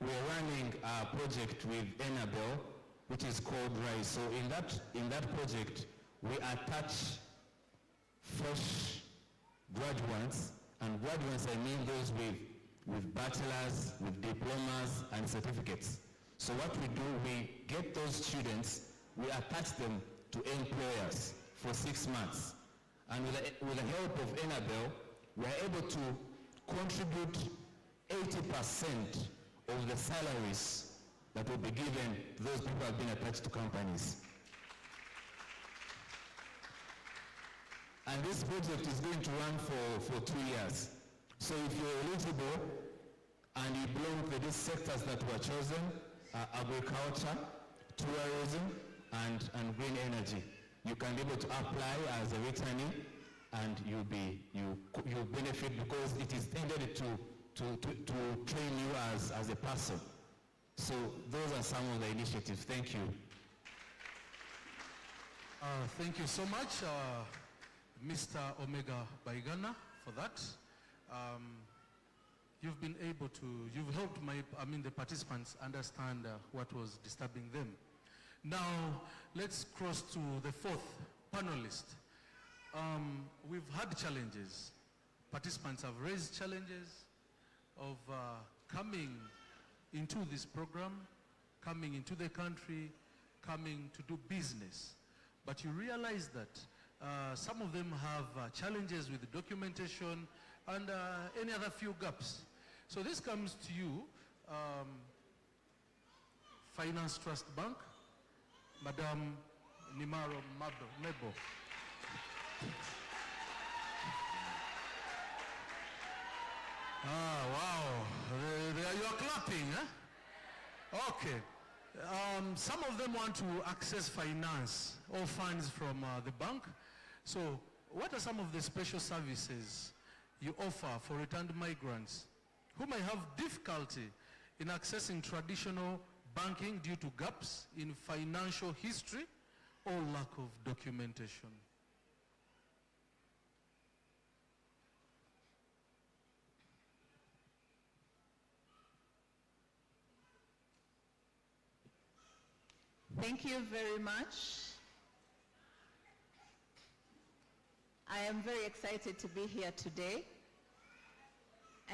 we're running a project with Enabel, which is called RISE. So in that project, we attach fresh graduates, and graduates I mean those with bachelors, with diplomas and certificates. So what we do, we get those students, we attach them to employers for 6 months. And with the help of Enabel, we are able to contribute 80% of the salaries that will be given to those people who have been attached to companies. And this project is going to run for 2 years. So if you're eligible and you belong to these sectors that were chosen, agriculture, tourism, and green energy, you can be able to apply as a returnee, and you'll benefit because it is intended to train you as a person. So those are some of the initiatives. Thank you. Thank you so much, Mr. Omega Baigana, for that. You've been able to, you've helped the participants understand what was disturbing them. Now, let's cross to the fourth panelist. We've had challenges. Participants have raised challenges of coming into this program, coming into the country, coming to do business. But you realize that some of them have challenges with the documentation and any other few gaps. So this comes to you, Finance Trust Bank, Madam Nimaro Mebo. Ah, wow. You are clapping, huh? Okay. Some of them want to access finance or funds from the bank. So what are some of the special services you offer for returned migrants who may have difficulty in accessing traditional banking due to gaps in financial history or lack of documentation? Thank you very much. I am very excited to be here today,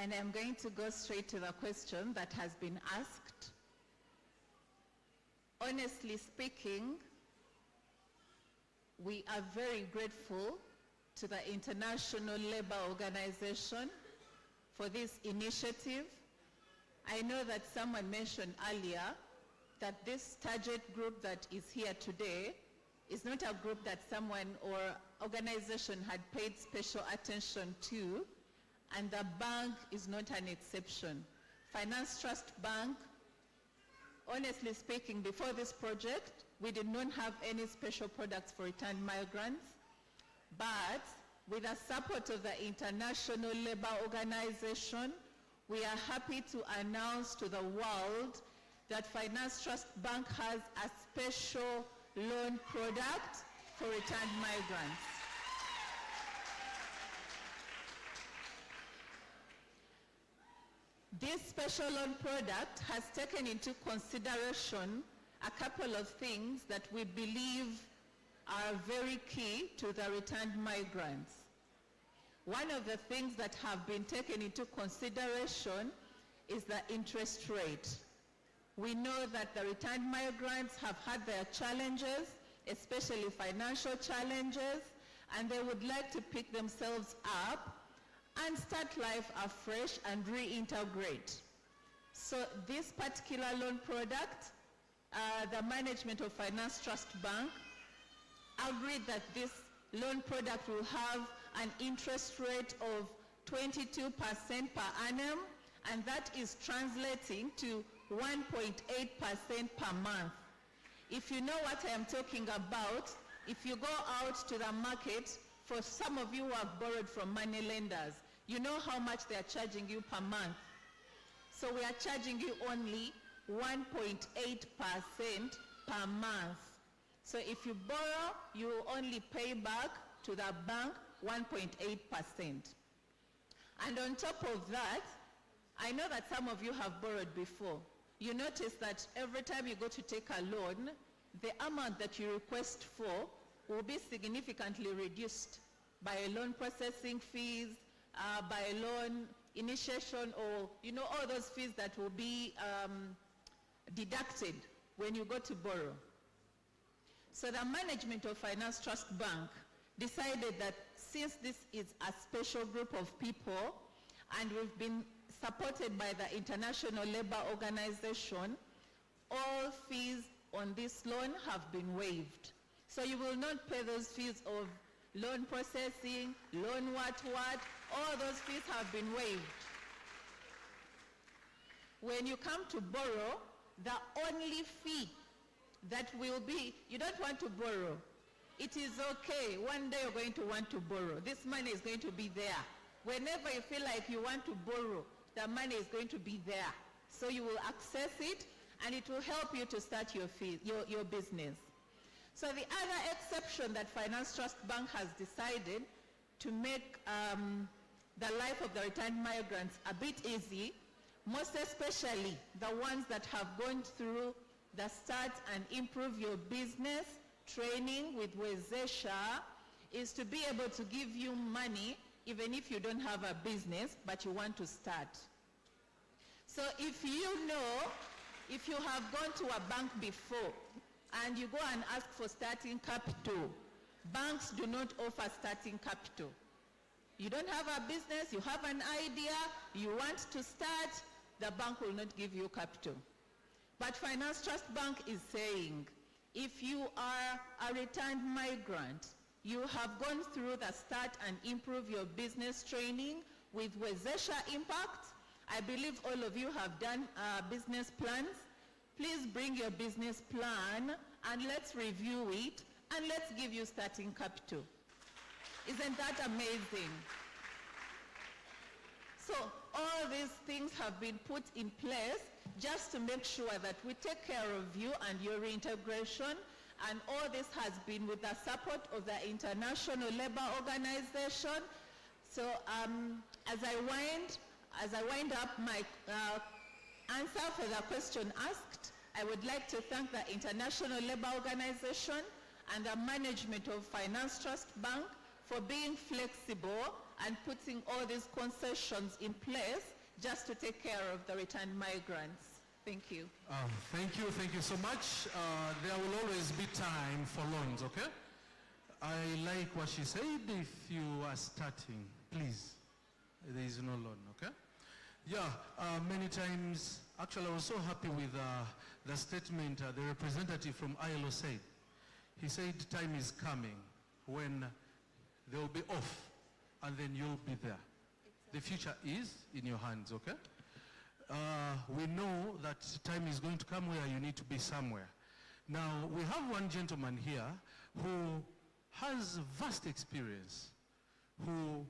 and I'm going to go straight to the question that has been asked. Honestly speaking, we are very grateful to the International Labour Organization for this initiative. I know that someone mentioned earlier that this target group that is here today is not a group that someone or organization had paid special attention to, and the bank is not an exception. Finance Trust Bank, honestly speaking, before this project, we did not have any special products for returned migrants, but with the support of the International Labour Organization, we are happy to announce to the world that Finance Trust Bank has a special loan product for returned migrants. This special loan product has taken into consideration a couple of things that we believe are very key to the returned migrants. one of the things that have been taken into consideration is the interest rate. We know that the returned migrants have had their challenges, especially financial challenges, and they would like to pick themselves up and start life afresh and reintegrate. So this particular loan product, the management of Finance Trust Bank agreed that this loan product will have an interest rate of 22% per annum, and that is translating to 1.8% per month. If you know what I am talking about, if you go out to the market, for some of you who have borrowed from money lenders, you know how much they are charging you per month. So we are charging you only 1.8% per month. So if you borrow, you only pay back to the bank 1.8%. And on top of that, I know that some of you have borrowed before. You notice that every time you go to take a loan, the amount that you request for will be significantly reduced by loan processing fees, by loan initiation, or all those fees that will be deducted when you go to borrow. So the management of Finance Trust Bank decided that since this is a special group of people and we've been supported by the International Labour Organization, all fees on this loan have been waived. So you will not pay those fees of loan processing, loan what, all those fees have been waived. When you come to borrow, the only fee that will be, you don't want to borrow. It is okay, one day you're going to want to borrow. This money is going to be there. Whenever you feel like you want to borrow, the money is going to be there. So you will access it, and it will help you to start your business. So the other exception that Finance Trust Bank has decided to make the life of the returned migrants a bit easy, most especially the ones that have gone through the Start and Improve Your Business training with Wezesha, is to be able to give you money even if you don't have a business but you want to start. So if you have gone to a bank before and you go and ask for starting capital, banks do not offer starting capital. You don't have a business, you have an idea, you want to start, the bank will not give you capital. But Finance Trust Bank is saying, if you are a returned migrant, you have gone through the Start and Improve Your Business training with Wezesha Impact. I believe all of you have done business plans. Please bring your business plan and let's review it and let's give you starting capital. Isn't that amazing? So all these things have been put in place just to make sure that we take care of you and your reintegration, and all this has been with the support of the International Labour Organization. So as I wind up my answer for the question asked, I would like to thank the International Labour Organization and the management of Finance Trust Bank for being flexible and putting all these concessions in place just to take care of the returned migrants. Thank you. Thank you so much. There will always be time for loans, okay? I like what she said. If you are starting, please, there is no loan, okay? Yeah, many times, actually I was so happy with the statement the representative from ILO said. He said time is coming when they will be off and then you'll be there. The future is in your hands, okay? We know that time is going to come where you need to be somewhere. Now, we have one gentleman here who has vast experience, who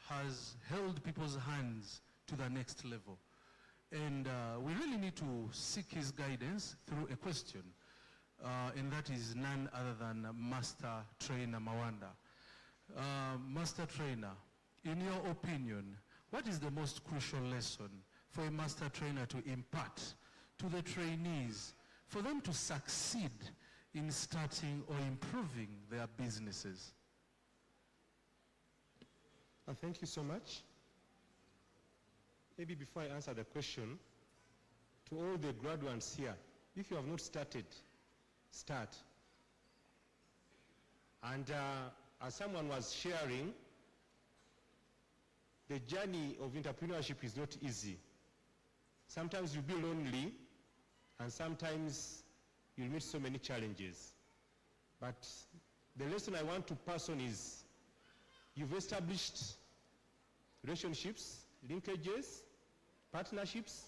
has held people's hands to the next level. And we really need to seek his guidance through a question, and that is none other than Master Trainer Mawanda. Master Trainer, in your opinion, what is the most crucial lesson for a master trainer to impart to the trainees for them to succeed in starting or improving their businesses? Thank you so much. Maybe before I answer the question, to all the graduates here, if you have not started, start. And as someone was sharing, the journey of entrepreneurship is not easy. Sometimes you'll be lonely, and sometimes you'll meet so many challenges. But the lesson I want to pass on is, you've established relationships, linkages, partnerships,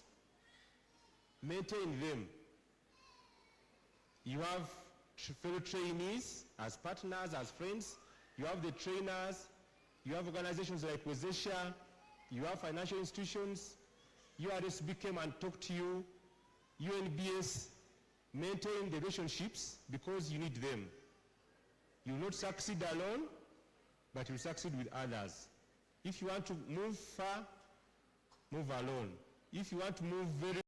maintain them. You have fellow trainees as partners, as friends. You have the trainers. You have organizations like Wezesha. You have financial institutions. URSB came and talked to you. UNBS, maintain the relationships because you need them. You will not succeed alone, but you will succeed with others. If you want to move far, move alone. If you want to move very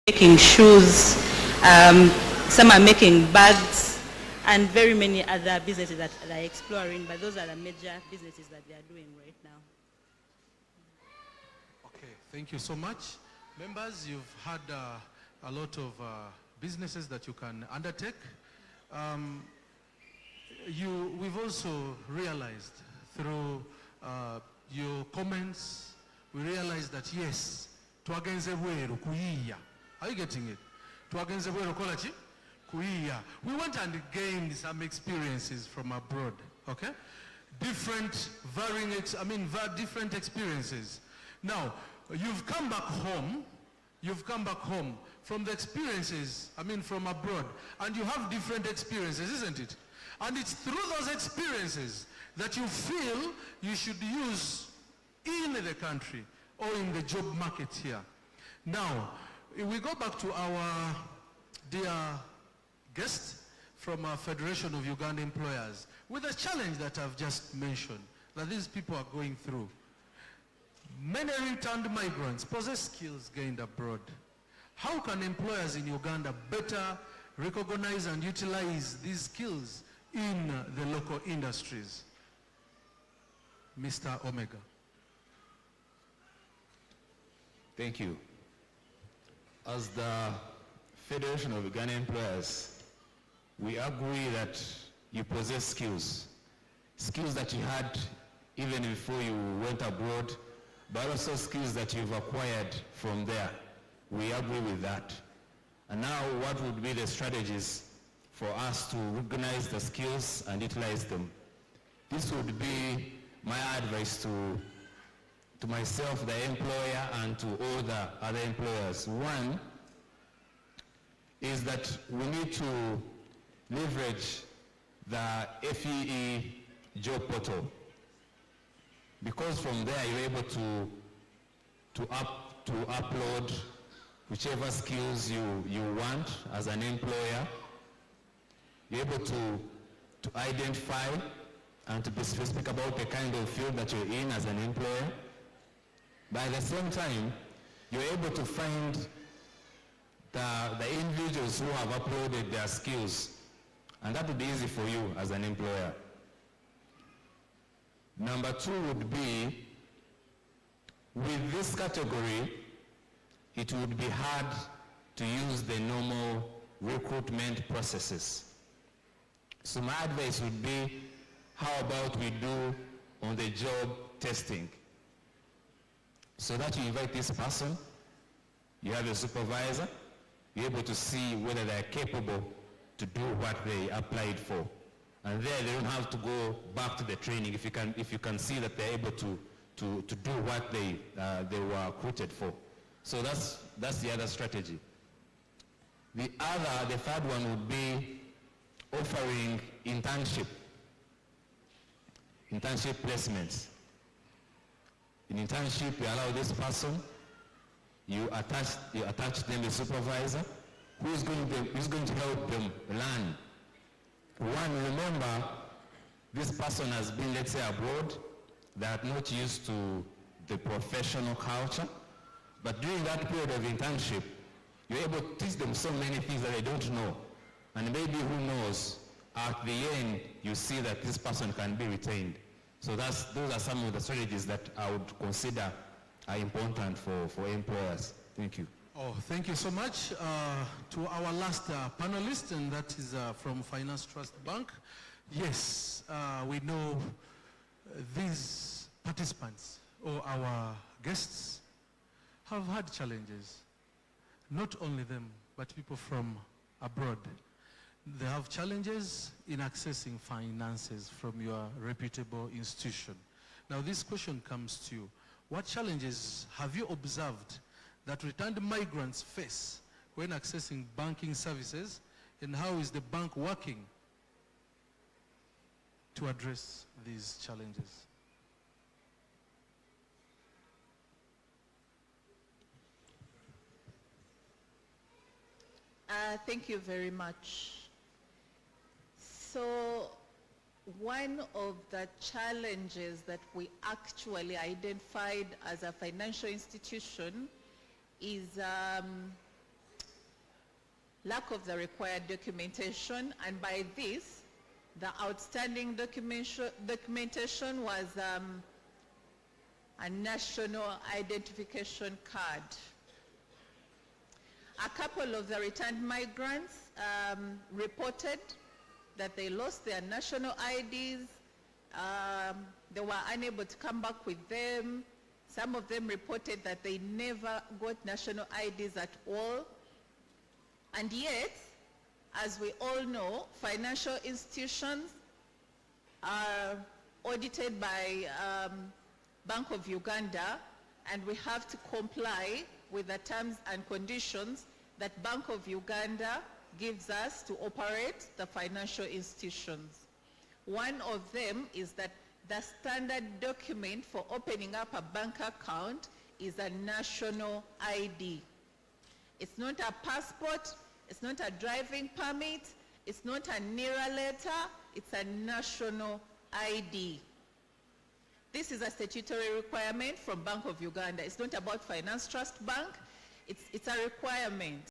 making shoes, some are making bags, and very many other businesses that they're exploring, but those are the major businesses that they are doing right now. Okay, thank you so much. Members, you've had a lot of businesses that you can undertake. We've also realized through your comments, we realized that yes, twagenze bweru kuyiya. Are you getting it? Twagenze bweru kolachi? Kuyiya. We went and gained some experiences from abroad, okay? Different experiences. Now, you've come back home from the experiences, from abroad, and you have different experiences, isn't it? And it's through those experiences that you feel you should use in the country or in the job market here. Now, if we go back to our dear guest from our Federation of Uganda Employers, with a challenge that I've just mentioned, that these people are going through. Many returned migrants possess skills gained abroad. How can employers in Uganda better recognize and utilize these skills in the local industries? Mr. Omega. Thank you. As the Federation of Ugandan Employers, we agree that you possess skills that you had even before you went abroad, but also skills that you've acquired from there. We agree with that. And now what would be the strategies for us to recognize the skills and utilize them? This would be my advice to to myself, the employer, and to all the other employers. One is that we need to leverage the FEE job portal, because from there you're able to upload whichever skills you want as an employer. You're able to identify and to be specific about the kind of field that you're in as an employer. But at the same time, you're able to find the individuals who have uploaded their skills, and that would be easy for you as an employer. Number two would be, with this category, it would be hard to use the normal recruitment processes. So my advice would be, how about we do on-the-job testing? So that you invite this person, you have a supervisor, you're able to see whether they're capable to do what they applied for. And there they don't have to go back to the training if you can see that they're able to do what they were recruited for. So that's the other strategy. The third one would be offering internship placements. In internship, you allow this person, you attach them a supervisor who is going to help them learn. One, remember, this person has been, let's say, abroad. They are not used to the professional culture. But during that period of internship, you're able to teach them so many things that they don't know. And maybe, who knows, at the end, you see that this person can be retained. So those are some of the strategies that I would consider are important for employers. Thank you. Oh, thank you so much. To our last panelist, and that is from Finance Trust Bank. Yes, we know these participants, or our guests, have had challenges. Not only them, but people from abroad. They have challenges in accessing finances from your reputable institution. Now this question comes to you. What challenges have you observed that returned migrants face when accessing banking services, and how is the bank working to address these challenges? Thank you very much. So one of the challenges that we actually identified as a financial institution is lack of the required documentation, and by this, the outstanding documentation was a national identification card. A couple of the returned migrants reported that they lost their national IDs. They were unable to come back with them. Some of them reported that they never got national IDs at all. And yet, as we all know, financial institutions are audited by Bank of Uganda, and we have to comply with the terms and conditions that Bank of Uganda gives us to operate the financial institutions. One of them is that the standard document for opening up a bank account is a national ID. It's not a passport, it's not a driving permit, it's not a NIRA letter, it's a national ID. This is a statutory requirement from Bank of Uganda. It's not about Finance Trust Bank, it's a requirement.